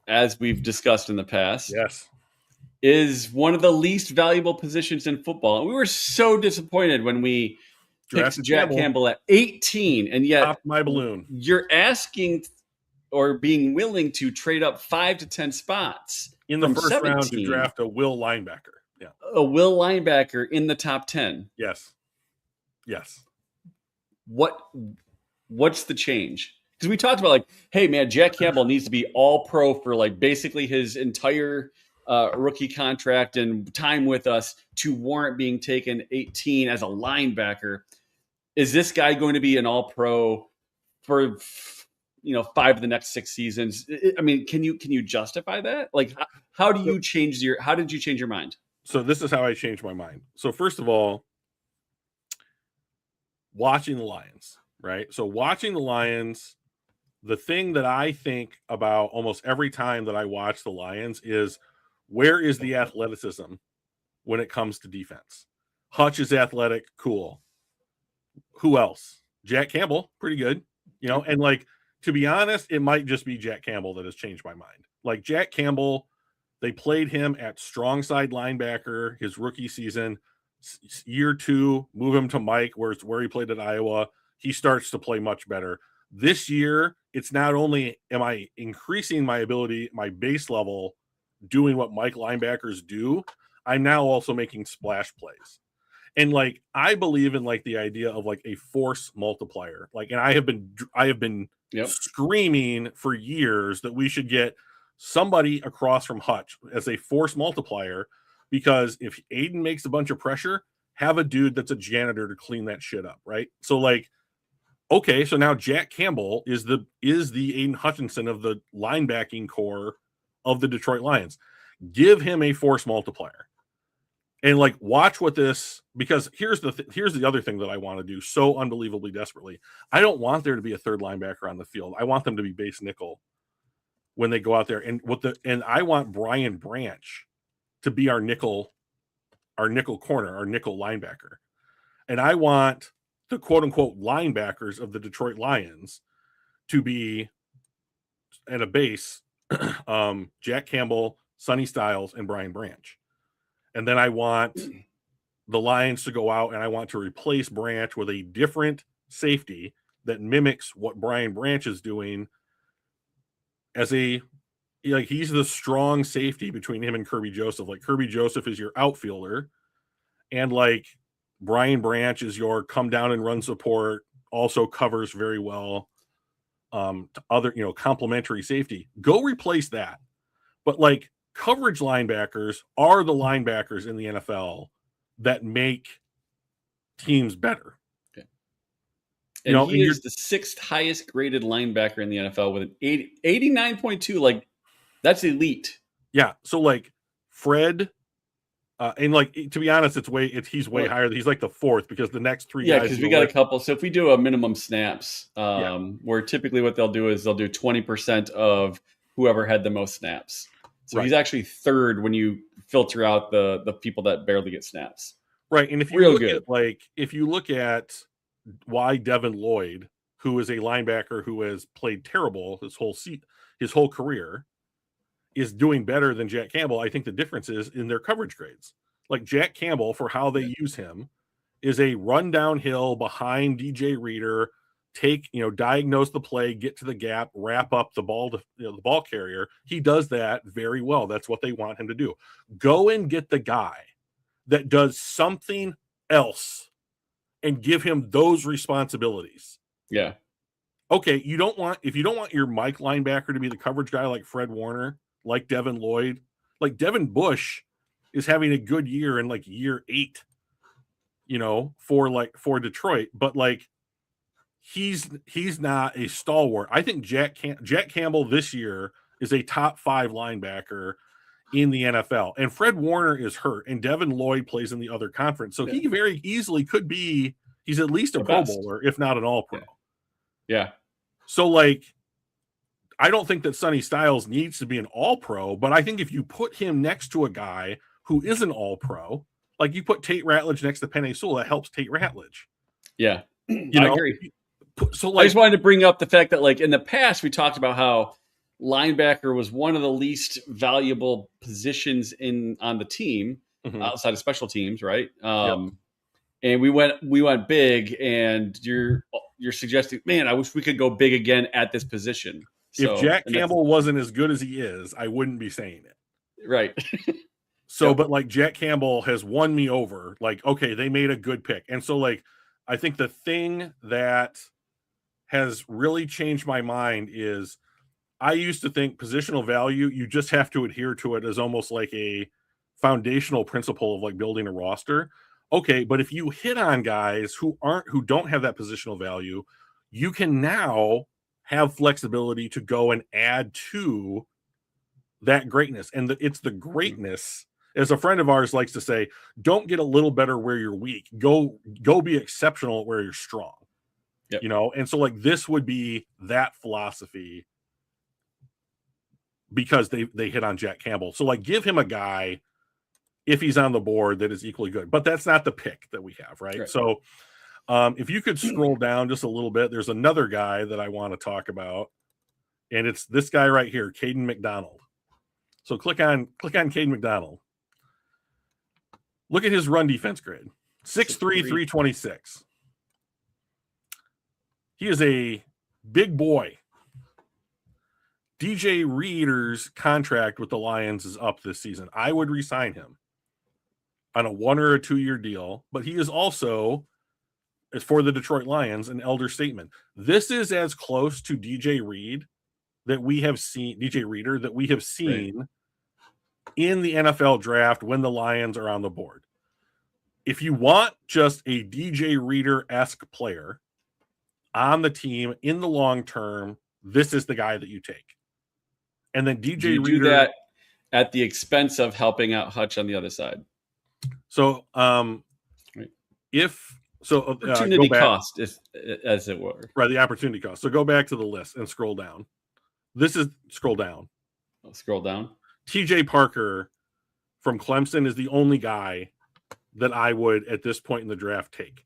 S1: as we've discussed in the past,
S2: yes,
S1: is one of the least valuable positions in football. And we were so disappointed when we picked Jack Campbell at 18, and yet
S2: top my balloon.
S1: You're asking or being willing to trade up 5 to 10 spots
S2: in the first round to draft a will linebacker. Yeah,
S1: a will linebacker in the top 10.
S2: Yes.
S1: What's the change? Because we talked about like, hey man, Jack Campbell needs to be all pro for like basically his entire rookie contract and time with us to warrant being taken 18 as a linebacker. Is this guy going to be an all pro for 5 of the next 6 seasons? I mean, can you justify that? Like, how did you change your mind?
S2: So this is how I changed my mind. So first of all, watching the Lions, right? So watching the Lions, the thing that I think about almost every time that I watch the Lions is, where is the athleticism when it comes to defense? Hutch is athletic, cool. Who else? Jack Campbell, pretty good, you know. And like, to be honest, it might just be Jack Campbell that has changed my mind. Like Jack Campbell, they played him at strong side linebacker his rookie season. Year 2, move him to Mike, where he played at Iowa. He starts to play much better. This year, it's not only am I increasing my ability, my base level, doing what Mike linebackers do, I'm now also making splash plays. And like, I believe in like the idea of like a force multiplier. Like, and I have been screaming for years that we should get somebody across from Hutch as a force multiplier, because if Aiden makes a bunch of pressure, have a dude that's a janitor to clean that shit up, right? So like, okay, so now Jack Campbell is the Aiden Hutchinson of the linebacking core of the Detroit Lions. Give him a force multiplier. And like, watch what this, because here's the other thing that I want to do so unbelievably desperately. I don't want there to be a third linebacker on the field. I want them to be base nickel when they go out there. And I want Brian Branch to be our nickel corner, our nickel linebacker. And I want the quote unquote linebackers of the Detroit Lions to be at a base, Jack Campbell, Sonny Styles, and Brian Branch. And then I want the Lions to go out and I want to replace Branch with a different safety that mimics what Brian Branch is doing, as a, like, he's the strong safety between him and Kirby Joseph. Like, Kirby Joseph is your outfielder, and like Brian Branch is your come down and run support, also covers very well, to other, you know, complementary safety. Go replace that. But like, coverage linebackers are the linebackers in the NFL that make teams better.
S1: Okay. And he is the 6th highest graded linebacker in the NFL with an 89.2. Like, that's elite.
S2: Yeah. So like Fred, and like, to be honest, he's way higher. He's like the 4th, because the next 3 guys.
S1: Yeah, because we got a couple. So if we do a minimum snaps, where typically what they'll do is they'll do 20% of whoever had the most snaps. So he's actually 3rd when you filter out the people that barely get snaps.
S2: Right. And if you look at why Devin Lloyd, who is a linebacker who has played terrible his whole career, is doing better than Jack Campbell, I think the difference is in their coverage grades. Like, Jack Campbell, for how they use him, is a run downhill behind DJ Reader, diagnose the play, get to the gap, wrap up the ball to the ball carrier. He does that very well. That's what they want him to do. Go and get the guy that does something else and give him those responsibilities.
S1: Yeah.
S2: Okay, if you don't want your Mike linebacker to be the coverage guy like Fred Warner, like Devin Lloyd, like Devin Bush is having a good year in like year 8, for Detroit, but like, he's not a stalwart. I think Jack Campbell this year is a top 5 linebacker in the NFL, and Fred Warner is hurt, and Devin Lloyd plays in the other conference, so he very easily could be. He's at least a Pro Bowler, if not an All-Pro.
S1: Yeah.
S2: So like, I don't think that Sonny Styles needs to be an All-Pro, but I think if you put him next to a guy who is an All-Pro, like you put Tate Ratledge next to Penei Sewell, that helps Tate Ratledge.
S1: Yeah.
S2: I
S1: agree.
S2: So like,
S1: I just wanted to bring up the fact that, like, in the past we talked about how linebacker was one of the least valuable positions on the team, outside of special teams, right? And we went big, and you're suggesting, man, I wish we could go big again at this position.
S2: So, if Jack Campbell wasn't as good as he is, I wouldn't be saying it.
S1: Right.
S2: So, but like, Jack Campbell has won me over. Like, okay, they made a good pick. And so like, I think the thing that has really changed my mind is, I used to think positional value, you just have to adhere to it as almost like a foundational principle of like building a roster. Okay, but if you hit on guys who don't have that positional value, you can now have flexibility to go and add to that greatness. And it's the greatness as a friend of ours likes to say, don't get a little better where you're weak. Go be exceptional at where you're strong.
S1: Yep.
S2: You know, and so like this would be that philosophy because they hit on Jack Campbell. So like give him a guy if he's on the board that is equally good. But that's not the pick that we have, right? So if you could scroll down just a little bit, there's another guy that I want to talk about. And it's this guy right here, Caden McDonald. So click on Caden McDonald. Look at his run defense grade. 6'3", 326. He is a big boy. DJ Reader's contract with the Lions is up this season. I would re-sign him on a 1 or a 2 year deal, but he is also, as for the Detroit Lions, an elder statesman. This is as close to DJ Reader that we have seen in the NFL draft when the Lions are on the board. If you want just a DJ Reader-esque player on the team in the long term, this is the guy that you take. And then DJ Reader,
S1: do that at the expense of helping out Hutch on the other side.
S2: So,
S1: opportunity cost, as it were,
S2: right? The opportunity cost. So go back to the list and scroll down. Scroll down.
S1: Scroll down.
S2: TJ Parker from Clemson is the only guy that I would at this point in the draft take.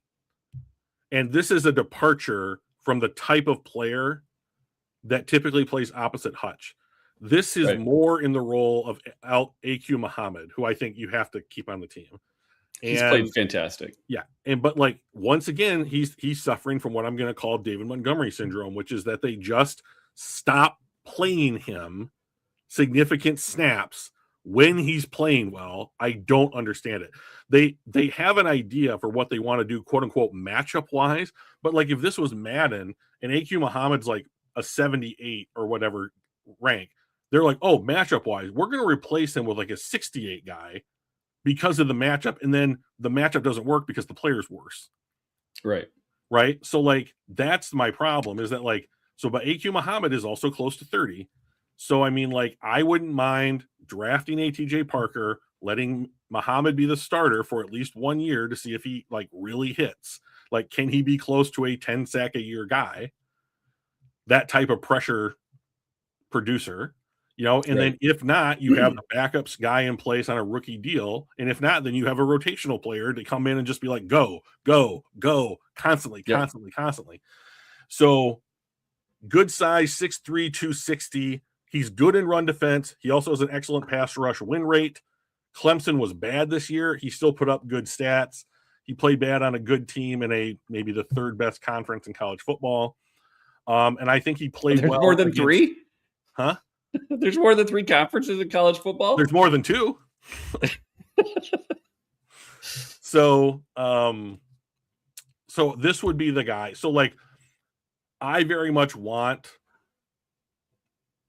S2: And this is a departure from the type of player that typically plays opposite Hutch. This is more in the role of AQ Muhammad, who I think you have to keep on the team. And,
S1: he's played fantastic.
S2: Yeah. But like, once again, he's suffering from what I'm going to call David Montgomery syndrome, which is that they just stop playing him significant snaps when he's playing well. I don't understand it. They have an idea for what they want to do, quote unquote, matchup wise. But like, if this was Madden and AQ Muhammad's like a 78 or whatever rank, they're like, oh, matchup wise, we're going to replace him with like a 68 guy because of the matchup. And then the matchup doesn't work because the player's worse. Right. So like, that's my problem is that like, but AQ Muhammad is also close to 30. So, I mean, like, I wouldn't mind drafting a TJ Parker, letting Muhammad be the starter for at least 1 year to see if he like really hits. Like, can he be close to a 10 sack a year guy? That type of pressure producer, you know, and then if not, you have the backups guy in place on a rookie deal. And if not, then you have a rotational player to come in and just be like, go, constantly. So good size, 6'3", 260. He's good in run defense. He also has an excellent pass rush win rate. Clemson was bad this year. He still put up good stats. He played bad on a good team in maybe the third best conference in college football. And I think he played well.
S1: More than three?
S2: Huh?
S1: There's more than 3 conferences in college football?
S2: There's more than 2. So this would be the guy. So like, I very much want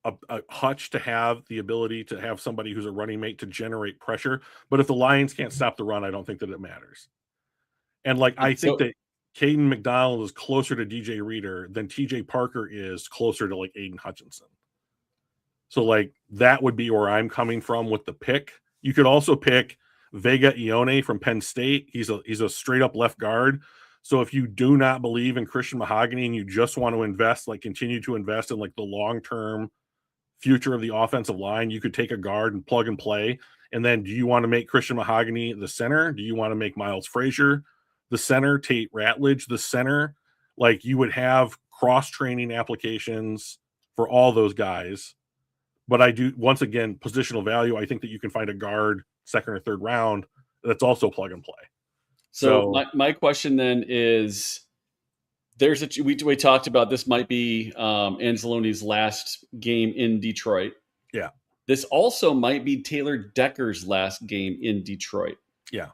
S2: a Hutch to have the ability to have somebody who's a running mate to generate pressure. But if the Lions can't stop the run, I don't think that it matters. And like, I think that Caden McDonald is closer to DJ Reader than TJ Parker is closer to like Aiden Hutchinson. So like, that would be where I'm coming from with the pick. You could also pick Vega Ione from Penn State. He's a straight up left guard. So if you do not believe in Christian Mahogany and you just want to continue to invest in like the long-term future of the offensive line, you could take a guard and plug and play. And then do you want to make Christian Mahogany the center? Do you want to make Miles Frazier the center, Tate Ratledge the center? Like, you would have cross-training applications for all those guys. But I do, once again, positional value, I think that you can find a guard second or third round that's also plug and play.
S1: So my question then is, we talked about this might be Anzalone's last game in Detroit.
S2: Yeah.
S1: This also might be Taylor Decker's last game in Detroit.
S2: Yeah.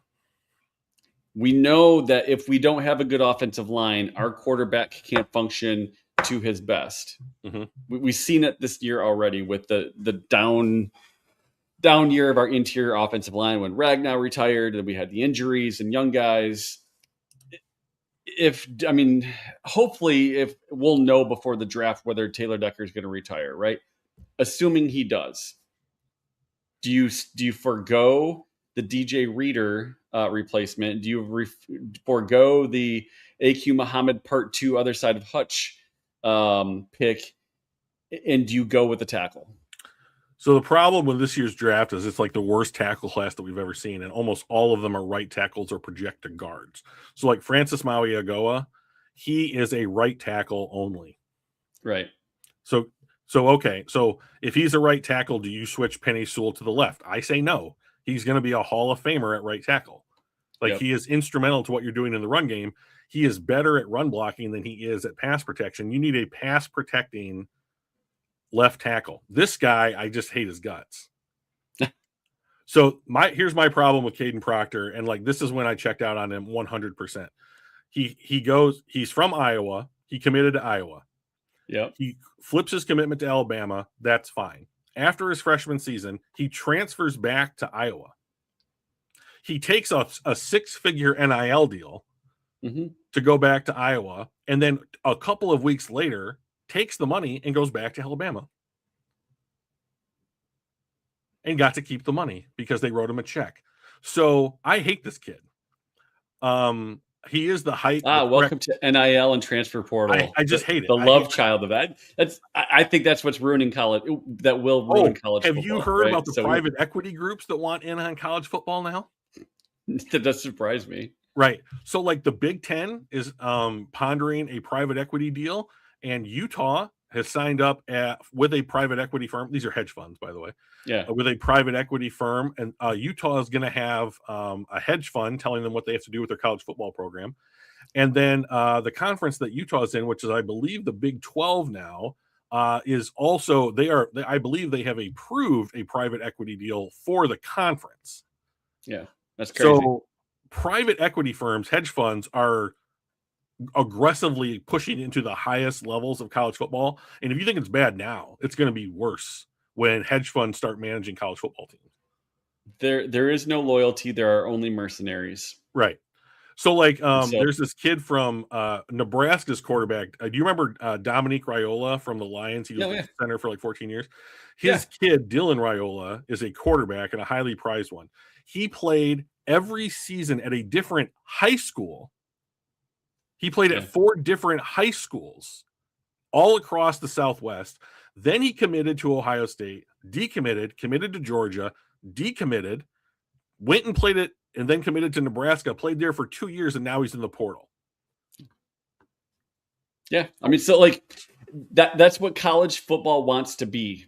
S1: We know that if we don't have a good offensive line, our quarterback can't function to his best.
S2: Mm-hmm.
S1: We've seen it this year already with the down year of our interior offensive line when Ragnow retired, and we had the injuries and young guys. Hopefully if we'll know before the draft whether Taylor Decker is going to retire, right? Assuming he does, do you forgo the DJ Reader replacement? Do you forego the AQ Muhammad Part 2 other side of Hutch pick, and do you go with the tackle?
S2: So the problem with this year's draft is it's like the worst tackle class that we've ever seen, and almost all of them are right tackles or projected guards. So like Francis Mauigoa, he is a right tackle only.
S1: Right.
S2: So okay. So if he's a right tackle, do you switch Penei Sewell to the left? I say no. He's going to be a Hall of Famer at right tackle. Like
S1: Yep.
S2: he is instrumental to what you're doing in the run game. He is better at run blocking than he is at pass protection. You need a pass protecting left tackle. This guy, I just hate his guts. So here's my problem with Caden Proctor, and like this is when I checked out on him 100%. He's from Iowa. He committed to Iowa.
S1: Yep.
S2: He flips his commitment to Alabama. That's fine. After his freshman season, he transfers back to Iowa. He takes a six-figure NIL deal to go back to Iowa, and then a couple of weeks later, takes the money and goes back to Alabama. And got to keep the money because they wrote him a check. So I hate this kid. He is the height.
S1: Welcome to NIL and transfer portal.
S2: I just hate it.
S1: The love child of that. I think that's what's ruining college. That will ruin college
S2: football. Have you heard about the private equity groups that want in on college football now?
S1: That does surprise me.
S2: Right. So like the Big Ten is pondering a private equity deal, and Utah has signed up with a private equity firm. These are hedge funds, by the way.
S1: Yeah.
S2: With a private equity firm, and Utah is going to have a hedge fund telling them what they have to do with their college football program. And then the conference that Utah is in, which is, I believe, the Big 12 now, is also I believe they have approved a private equity deal for the conference.
S1: Yeah, that's crazy.
S2: So private equity firms, hedge funds, are aggressively pushing into the highest levels of college football. And if you think it's bad now, it's going to be worse when hedge funds start managing college football teams.
S1: There is no loyalty. There are only mercenaries.
S2: Right. So like there's this kid from Nebraska's quarterback. Do you remember Dominique Raiola from the Lions? He was the center for like 14 years. His kid, Dylan Raiola, is a quarterback and a highly prized one. He played every season at a different high school. He played at 4 different high schools all across the Southwest. Then he committed to Ohio State, decommitted, committed to Georgia, decommitted, went and played it, and then committed to Nebraska, played there for 2 years, and now he's in the portal.
S1: Yeah. I mean, so like that's what college football wants to be.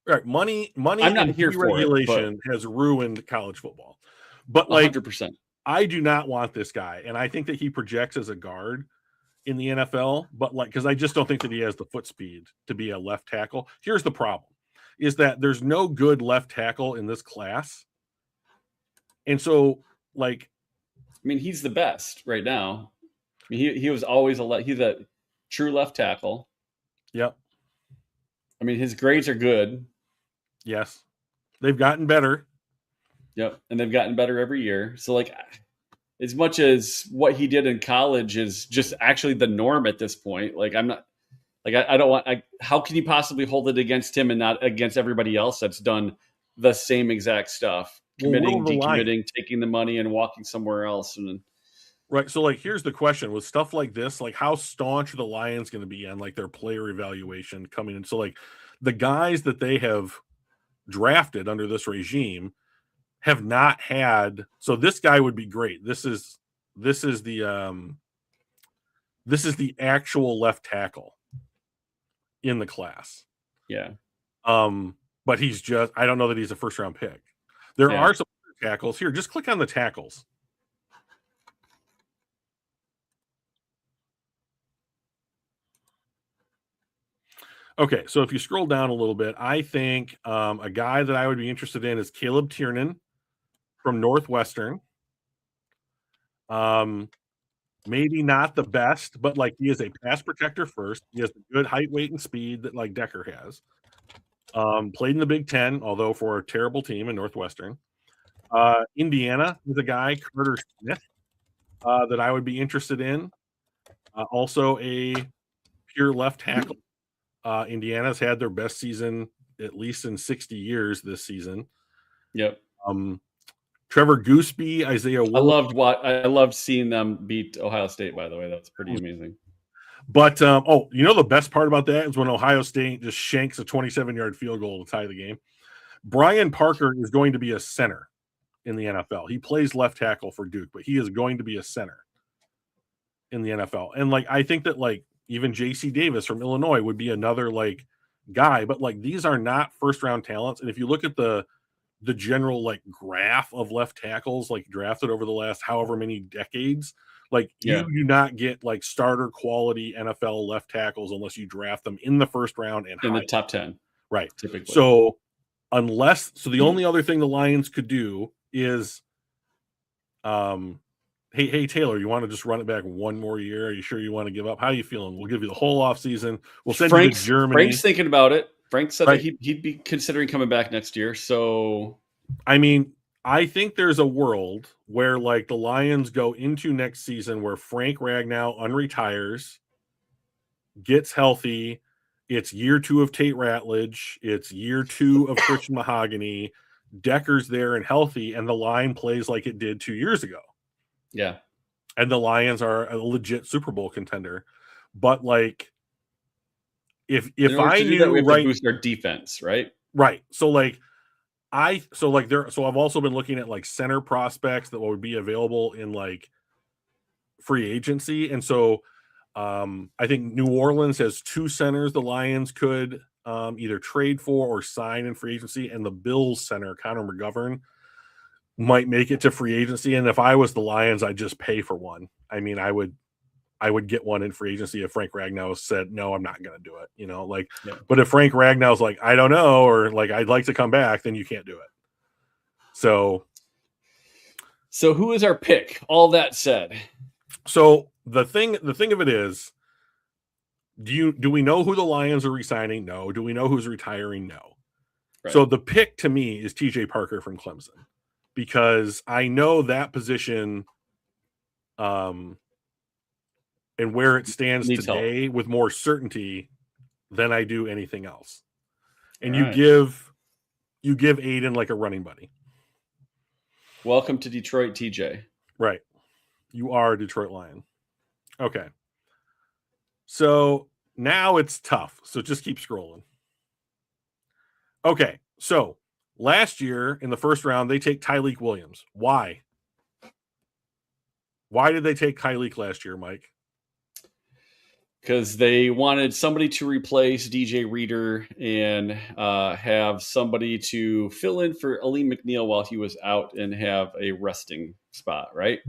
S2: Right. Money
S1: I'm not here for
S2: regulation has ruined college football. But like
S1: 100%.
S2: I do not want this guy, and I think that he projects as a guard in the NFL, but like because I just don't think that he has the foot speed to be a left tackle. Here's the problem: is that there's no good left tackle in this class, and so like,
S1: I mean, he's the best right now. I mean, he was always he's a true left tackle.
S2: Yep.
S1: I mean, his grades are good.
S2: Yes, they've gotten better.
S1: Yep, and they've gotten better every year. So like, as much as what he did in college is just actually the norm at this point, like I'm not, like I don't want. How can you possibly hold it against him and not against everybody else that's done the same exact stuff, committing, decommitting, taking the money, and walking somewhere else? And
S2: right. So like, here's the question: with stuff like this, like how staunch are the Lions going to be on like their player evaluation coming in? So like, the guys that they have drafted under this regime have not had. So this guy would be great. This is the actual left tackle in the class.
S1: Yeah.
S2: But he's just, I don't know that he's a first round pick. There are some tackles here. Just click on the tackles. Okay, so if you scroll down a little bit, I think a guy that I would be interested in is Caleb Tiernan from Northwestern. Maybe not the best, but like he is a pass protector first. He has good height, weight, and speed that like Decker has. Played in the Big Ten, although for a terrible team in Northwestern. Indiana is a guy, Carter Smith, that I would be interested in. Also a pure left tackle. Indiana's had their best season at least in 60 years this season.
S1: Yep.
S2: Trevor Gooseby, Isaiah
S1: I
S2: Wilson.
S1: loved seeing them beat Ohio State, by the way. That's pretty amazing.
S2: But the best part about that is when Ohio State just shanks a 27-yard field goal to tie the game. Brian Parker is going to be a center in the NFL. He plays left tackle for Duke, but he is going to be a center in the NFL. And like I think that like even JC Davis from Illinois would be another like guy, but like these are not first round talents. And if you look at the general like graph of left tackles like drafted over the last however many decades, like you do not get like starter quality NFL left tackles unless you draft them in the first round and
S1: in the top 10.
S2: Right.
S1: Typically.
S2: So the only other thing the Lions could do is hey Taylor, you want to just run it back one more year? Are you sure you want to give up? How are you feeling? We'll give you the whole off season. We'll send you to Germany.
S1: Frank's thinking about it. Frank said that he'd be considering coming back next year. So
S2: I mean, I think there's a world where like the Lions go into next season where Frank Ragnow unretires, gets healthy. It's year 2 of Tate Ratledge. It's year 2 of Christian Mahogany. Decker's there and healthy, and the line plays like it did 2 years ago.
S1: Yeah.
S2: And the Lions are a legit Super Bowl contender. But like, if I knew
S1: that, we have to boost our defense, right?
S2: Right. So like, I've also been looking at like center prospects that would be available in like free agency. And so I think New Orleans has 2 centers the Lions could either trade for or sign in free agency. And the Bills center, Connor McGovern, might make it to free agency. And if I was the Lions, I'd just pay for one. I mean, I would get one in free agency if Frank Ragnow said, no, I'm not going to do it, But if Frank Ragnow's like, I don't know, or like, I'd like to come back, then you can't do it. So
S1: who is our pick? All that said.
S2: So the thing of it is, do we know who the Lions are re-signing? No. Do we know who's retiring? No. Right. So the pick to me is TJ Parker from Clemson, because I know that position and where it stands needs today help with more certainty than I do anything else. And you give Aiden like a running buddy.
S1: Welcome to Detroit, TJ.
S2: Right. You are a Detroit Lion. Okay. So now it's tough. So just keep scrolling. Okay. So last year in the first round, they take Tyleik Williams. Why? Why did they take Tyleik last year, Mike?
S1: Because they wanted somebody to replace DJ Reader and have somebody to fill in for Aleem McNeil while he was out and have a resting spot, right?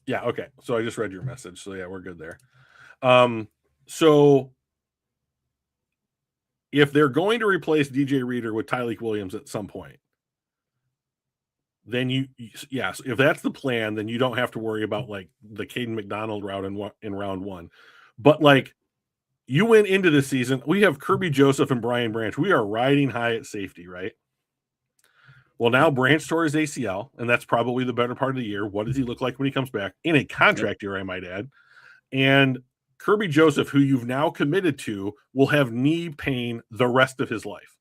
S2: Yeah, okay. So I just read your message. So yeah, we're good there. So if they're going to replace DJ Reader with Tyleik Williams at some point, then if that's the plan, then you don't have to worry about like the Caden McDonald route in round 1. But like, you went into the season, we have Kirby Joseph and Brian Branch. We are riding high at safety, right? Well, now Branch tore his ACL, and that's probably the better part of the year. What does he look like when he comes back? In a contract year, I might add. And Kirby Joseph, who you've now committed to, will have knee pain the rest of his life.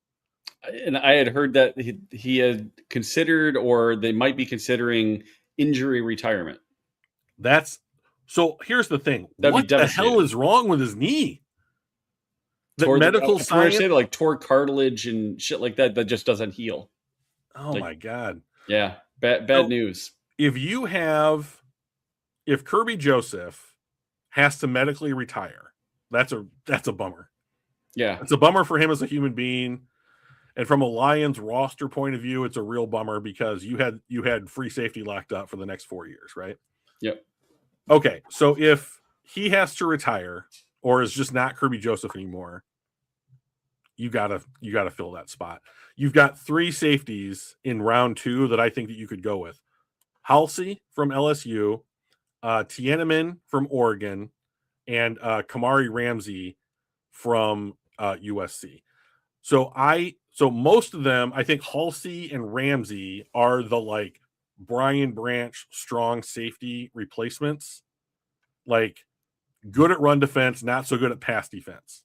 S1: And I had heard that he had considered, or they might be considering, injury retirement.
S2: So here's the thing. What the hell is wrong with his knee? Medical science?
S1: Like tore cartilage and shit like that just doesn't heal.
S2: Oh my God.
S1: Yeah. Bad news.
S2: If Kirby Joseph has to medically retire, that's a bummer.
S1: Yeah.
S2: It's a bummer for him as a human being. And from a Lions roster point of view, it's a real bummer because you had free safety locked up for the next 4 years, right?
S1: Yep.
S2: Okay. So if he has to retire or is just not Kirby Joseph anymore, you gotta fill that spot. You've got 3 safeties in round 2 that I think that you could go with. Halsey from LSU, Tiananmen from Oregon, and Kamari Ramsey from USC. So most of them, I think Halsey and Ramsey are the like Brian Branch strong safety replacements. Like good at run defense, not so good at pass defense.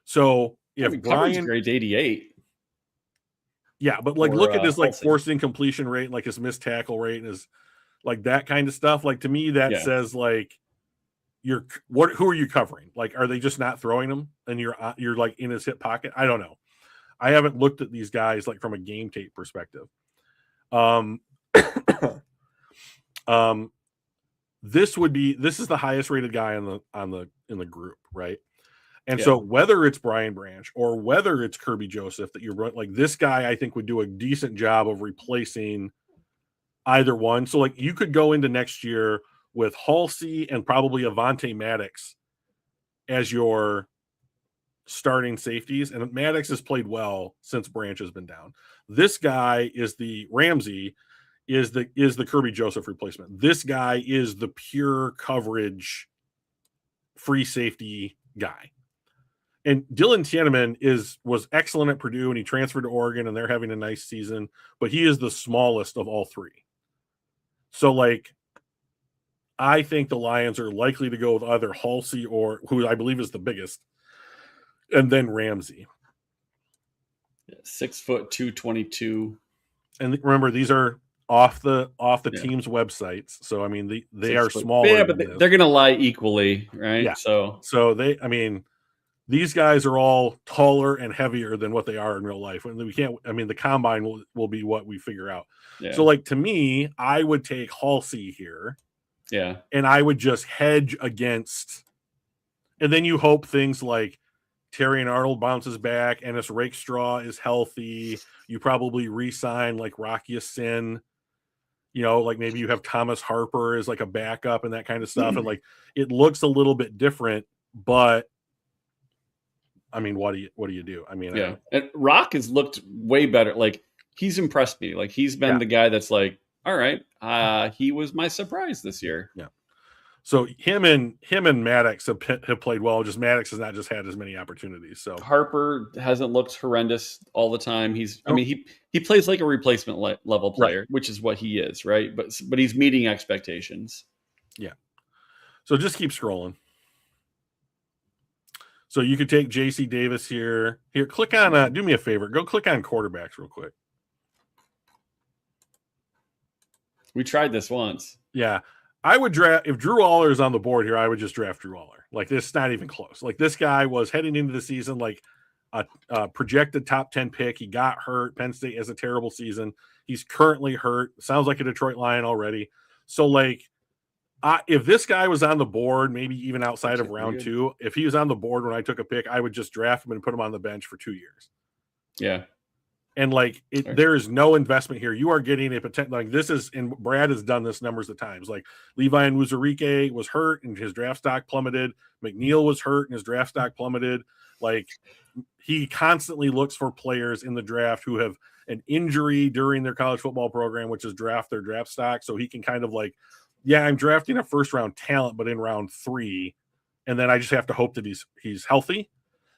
S2: So if Brian
S1: grade 88,
S2: Yeah, but like
S1: for
S2: look at his like
S1: Halsey.
S2: forced incompletion rate, like his missed tackle rate, and his like that kind of stuff. Like to me, that
S1: Yeah.
S2: says like who are you covering? Like, are they just not throwing him and you're like in his hip pocket? I don't know. I haven't looked at these guys like from a game tape perspective. Um, this is the highest rated guy in the group, right? And so whether it's Brian Branch or whether it's Kirby Joseph that you're like, this guy I think would do a decent job of replacing either one. So like you could go into next year with Halsey and probably Avonte Maddox as your starting safeties, and Maddox has played well since Branch has been down. This guy is the Ramsey is the Kirby Joseph replacement. This guy is the pure coverage free safety guy. And Dylan Tiedemann was excellent at Purdue, and he transferred to Oregon, and they're having a nice season. But he is the smallest of all three. So, like, I think the Lions are likely to go with either Halsey or who I believe is the biggest, and then Ramsey.
S1: 6 foot 222.
S2: And remember, these are off the team's websites. So I mean, they are smaller.
S1: Yeah, but they're going to lie equally, right?
S2: Yeah.
S1: So
S2: these guys are all taller and heavier than what they are in real life. And the combine will be what we figure out. Yeah. So like, to me, I would take Halsey here.
S1: Yeah.
S2: And I would just hedge against, and then you hope things like Terrion Arnold bounces back, Ennis Rakestraw is healthy. You probably re-sign like Rocky Sin. Like maybe you have Thomas Harper as like a backup and that kind of stuff. And like, it looks a little bit different, but I mean, what do you do? I mean,
S1: yeah. And Rock has looked way better. Like, he's impressed me. Like, he's been the guy that's like, all right, he was my surprise this year.
S2: Yeah. So him and Maddox have played well. Just Maddox has not just had as many opportunities. So
S1: Harper hasn't looked horrendous all the time. He plays like a replacement level player, right, which is what he is, right? But he's meeting expectations.
S2: Yeah. So just keep scrolling. So you could take J.C. Davis here. Here, click on. Do me a favor. Go click on quarterbacks real quick.
S1: We tried this once.
S2: Yeah. I would draft, if Drew Aller is on the board here, I would just draft Drew Aller. Like, this is not even close. Like, this guy was heading into the season like a projected top 10 pick. He got hurt. Penn State has a terrible season. He's currently hurt. Sounds like a Detroit Lion already. So, like, if this guy was on the board, maybe even outside of round 2, if he was on the board when I took a pick, I would just draft him and put him on the bench for 2 years.
S1: Yeah.
S2: And like, there is no investment here. You are getting a potential, like, this is, and Brad has done this numbers of times. Like, Levi Onwuzurike was hurt and his draft stock plummeted. McNeil was hurt and his draft stock plummeted. Like, he constantly looks for players in the draft who have an injury during their college football program, which is draft their draft stock. So he can kind of like, yeah, I'm drafting a first round talent, but in round 3, and then I just have to hope that he's healthy.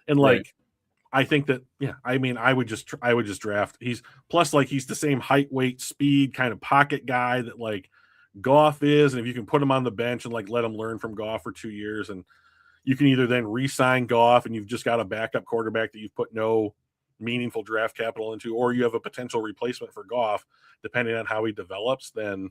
S2: And like, right. I think that, yeah, I mean, I would just draft. He's the same height, weight, speed kind of pocket guy that like Goff is. And if you can put him on the bench and like let him learn from Goff for 2 years, and you can either then re-sign Goff and you've just got a backup quarterback that you've put no meaningful draft capital into, or you have a potential replacement for Goff, depending on how he develops, then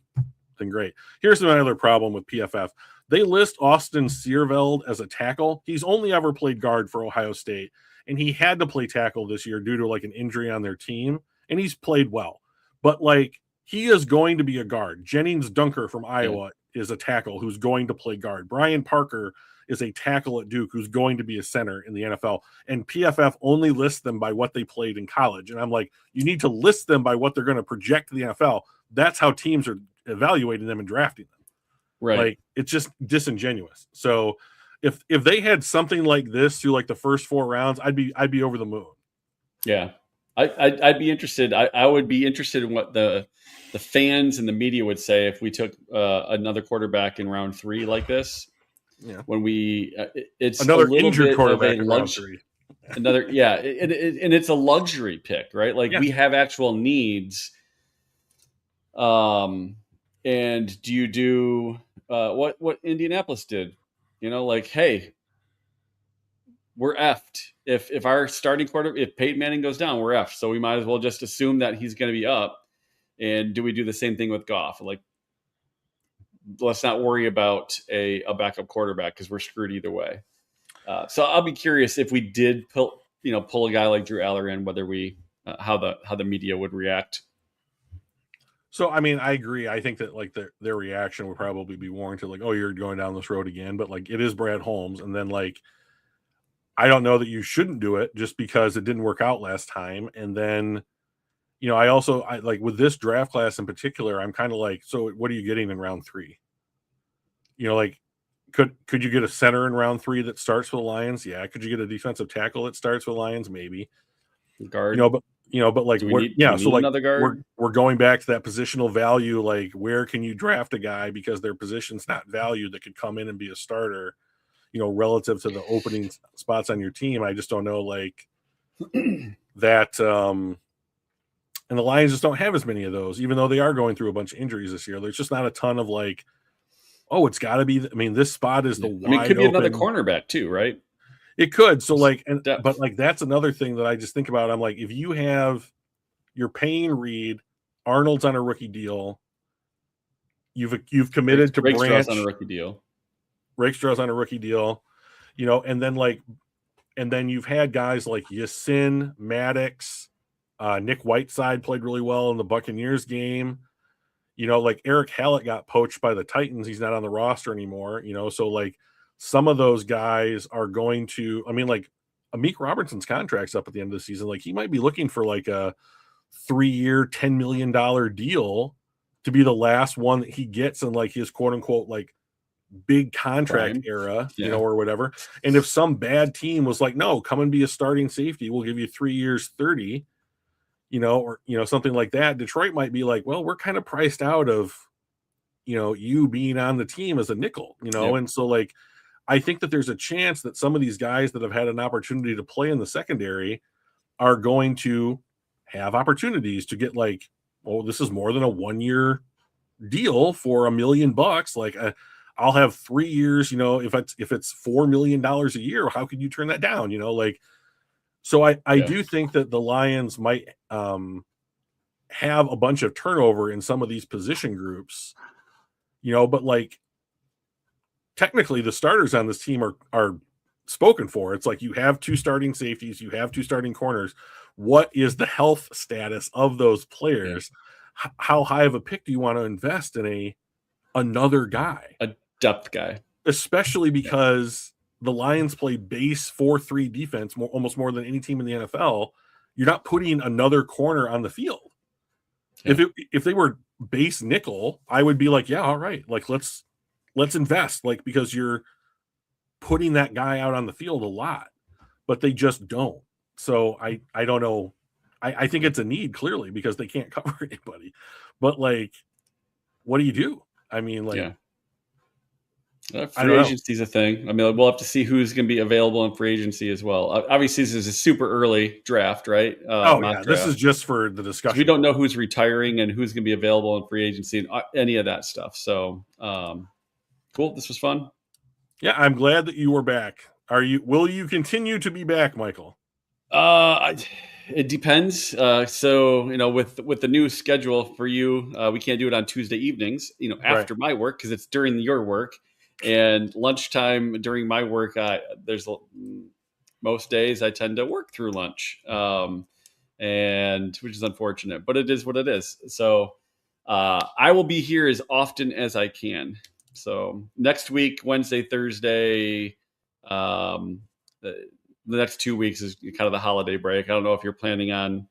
S2: great. Here's another problem with PFF. They list Austin Seerveld as a tackle. He's only ever played guard for Ohio State, and he had to play tackle this year due to like an injury on their team, and he's played well. But like, he is going to be a guard. Jennings Dunker from Iowa is a tackle who's going to play guard. Brian Parker is a tackle at Duke who's going to be a center in the NFL. And PFF only lists them by what they played in college. And I'm like, you need to list them by what they're going to project to the NFL. That's how teams are evaluating them and drafting them.
S1: Right.
S2: Like, it's just disingenuous. So if they had something like this through like the first 4 rounds, I'd be over the moon.
S1: Yeah. I'd be interested. I would be interested in what the fans and the media would say if we took another quarterback in round 3 like this.
S2: Yeah.
S1: When it's
S2: another injured quarterback in round 3.
S1: And it's a luxury pick, right? Like, we have actual needs. And do you do what Indianapolis did? Like, hey, we're effed if our starting quarter, if Peyton Manning goes down, we're F. So we might as well just assume that he's going to be up. And do we do the same thing with Goff? Like, let's not worry about a backup quarterback because we're screwed either way. So I'll be curious if we did pull a guy like Drew Aller in, whether we how the media would react.
S2: So, I mean, I agree. I think that like their reaction would probably be warranted, like, oh, you're going down this road again. But like, it is Brad Holmes. And then like, I don't know that you shouldn't do it just because it didn't work out last time. And then, I like with this draft class in particular, I'm kind of like, so what are you getting in round 3? Like, could you get a center in round 3 that starts for the Lions? Yeah. Could you get a defensive tackle that starts for the Lions? Maybe.
S1: Guard.
S2: But like,
S1: so like
S2: another guard? We're going back to that positional value. Like, where can you draft a guy because their position's not valued that could come in and be a starter, relative to the opening spots on your team? I just don't know, like that. And the Lions just don't have as many of those, even though they are going through a bunch of injuries this year. There's just not a ton of like, oh, it's got to be. I mean, this spot is the wide.
S1: It could be another cornerback too, right?
S2: It could. So like, but like that's another thing that I just think about. I'm like, if you're paying Reed, Arnold's on a rookie deal. You've committed to Branch
S1: on a rookie deal.
S2: Rakestraw's on a rookie deal, and then you've had guys like Yasin, Maddox, Nick Whiteside played really well in the Buccaneers game. Like Eric Hallett got poached by the Titans. He's not on the roster anymore, so like some of those guys are going to, I mean, like Amik Robertson's contract's up at the end of the season. Like he might be looking for like a 3-year, $10 million deal to be the last one that he gets in like his quote unquote, like big contract era, or whatever. And if some bad team was like, no, come and be a starting safety, we'll give you 3 years, 30, or, something like that. Detroit might be like, well, we're kind of priced out of, you being on the team as a nickel, And so like, I think that there's a chance that some of these guys that have had an opportunity to play in the secondary are going to have opportunities to get like, oh, this is more than a 1-year deal for $1 million. Like I'll have 3 years, if it's $4 million a year, how could you turn that down? Like, so I do think that the Lions might have a bunch of turnover in some of these position groups, but like, technically the starters on this team are spoken for. It's like you have 2 starting safeties, you have 2 starting corners. What is the health status of those players? Yeah. How high of a pick do you want to invest in another guy?
S1: A depth guy.
S2: Especially because the Lions play base 4-3 defense almost more than any team in the NFL. You're not putting another corner on the field. Yeah. If they were base nickel, I would be like, yeah, all right. Like let's invest, like, because you're putting that guy out on the field a lot, but they just don't. So I don't know. I think it's a need clearly because they can't cover anybody, but like, what do you do? I mean, like,
S1: free agency is a thing. I mean, we'll have to see who's going to be available in free agency as well. Obviously, this is a super early draft, right?
S2: Draft. This is just for the discussion.
S1: We don't know who's retiring and who's going to be available in free agency and any of that stuff. So, cool. This was fun.
S2: Yeah, I'm glad that you were back. Will you continue to be back, Michael?
S1: It depends. So, with the new schedule for you, we can't do it on Tuesday evenings, after my work, because it's during your work, and lunchtime during my work. Most days I tend to work through lunch, and which is unfortunate, but it is what it is. So, I will be here as often as I can. So next week, Wednesday, Thursday, the next 2 weeks is kind of the holiday break. I don't know if you're planning on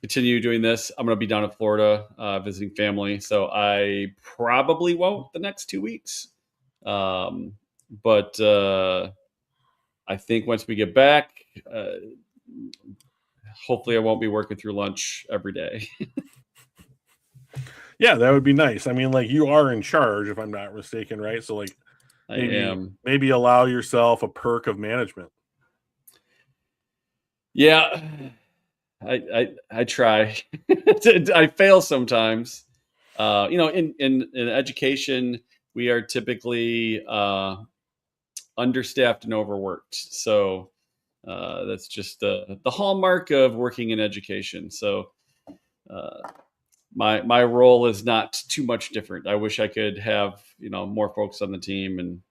S1: continue doing this. I'm going to be down in Florida visiting family, so I probably won't the next 2 weeks. But I think once we get back, hopefully I won't be working through lunch every day.
S2: Yeah, that would be nice. I mean, like, you are in charge, if I'm not mistaken, right? So, like, maybe allow yourself a perk of management.
S1: Yeah, I try. I fail sometimes. In education, we are typically understaffed and overworked. So That's just the hallmark of working in education. So my role is not too much different. I wish I could have more folks on the team and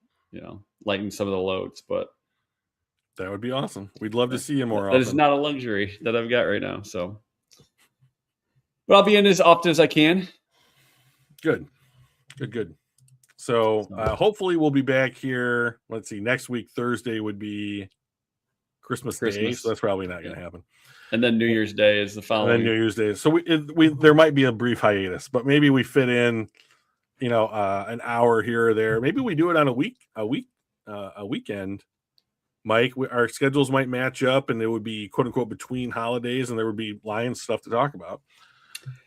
S1: lighten some of the loads, but
S2: That would be awesome. We'd love to see you more
S1: that
S2: often.
S1: is not a luxury that I've got right now. So, but I'll be in as often as I can.
S2: Good. So hopefully we'll be back here. Let's see. Next week, Thursday would be Christmas Day, so that's probably not going to happen.
S1: And then New Year's Day is the following.
S2: And then New Year's Day. So there might be a brief hiatus, but maybe we fit in, an hour here or there. Maybe we do it on a weekend. Mike, our schedules might match up, and it would be quote unquote between holidays, and there would be Lions stuff to talk about.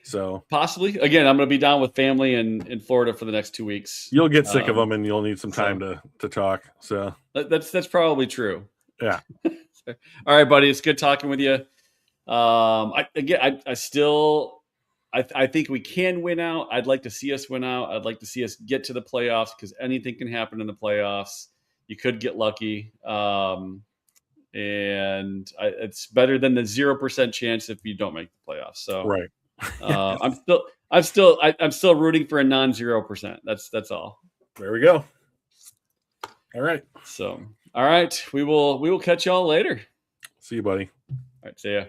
S2: So
S1: possibly, again, I'm going to be down with family in Florida for the next 2 weeks.
S2: You'll get sick of them, and you'll need some time to talk. So
S1: that's probably true.
S2: Yeah.
S1: All right, buddy. It's good talking with you. I think we can win out. I'd like to see us win out. I'd like to see us get to the playoffs because anything can happen in the playoffs. You could get lucky. It's better than the 0% chance if you don't make the playoffs. So
S2: right.
S1: I'm still rooting for a non-0%. That's all.
S2: There we go. All right.
S1: So, all right. We will catch y'all later.
S2: See you, buddy.
S1: All right. See ya.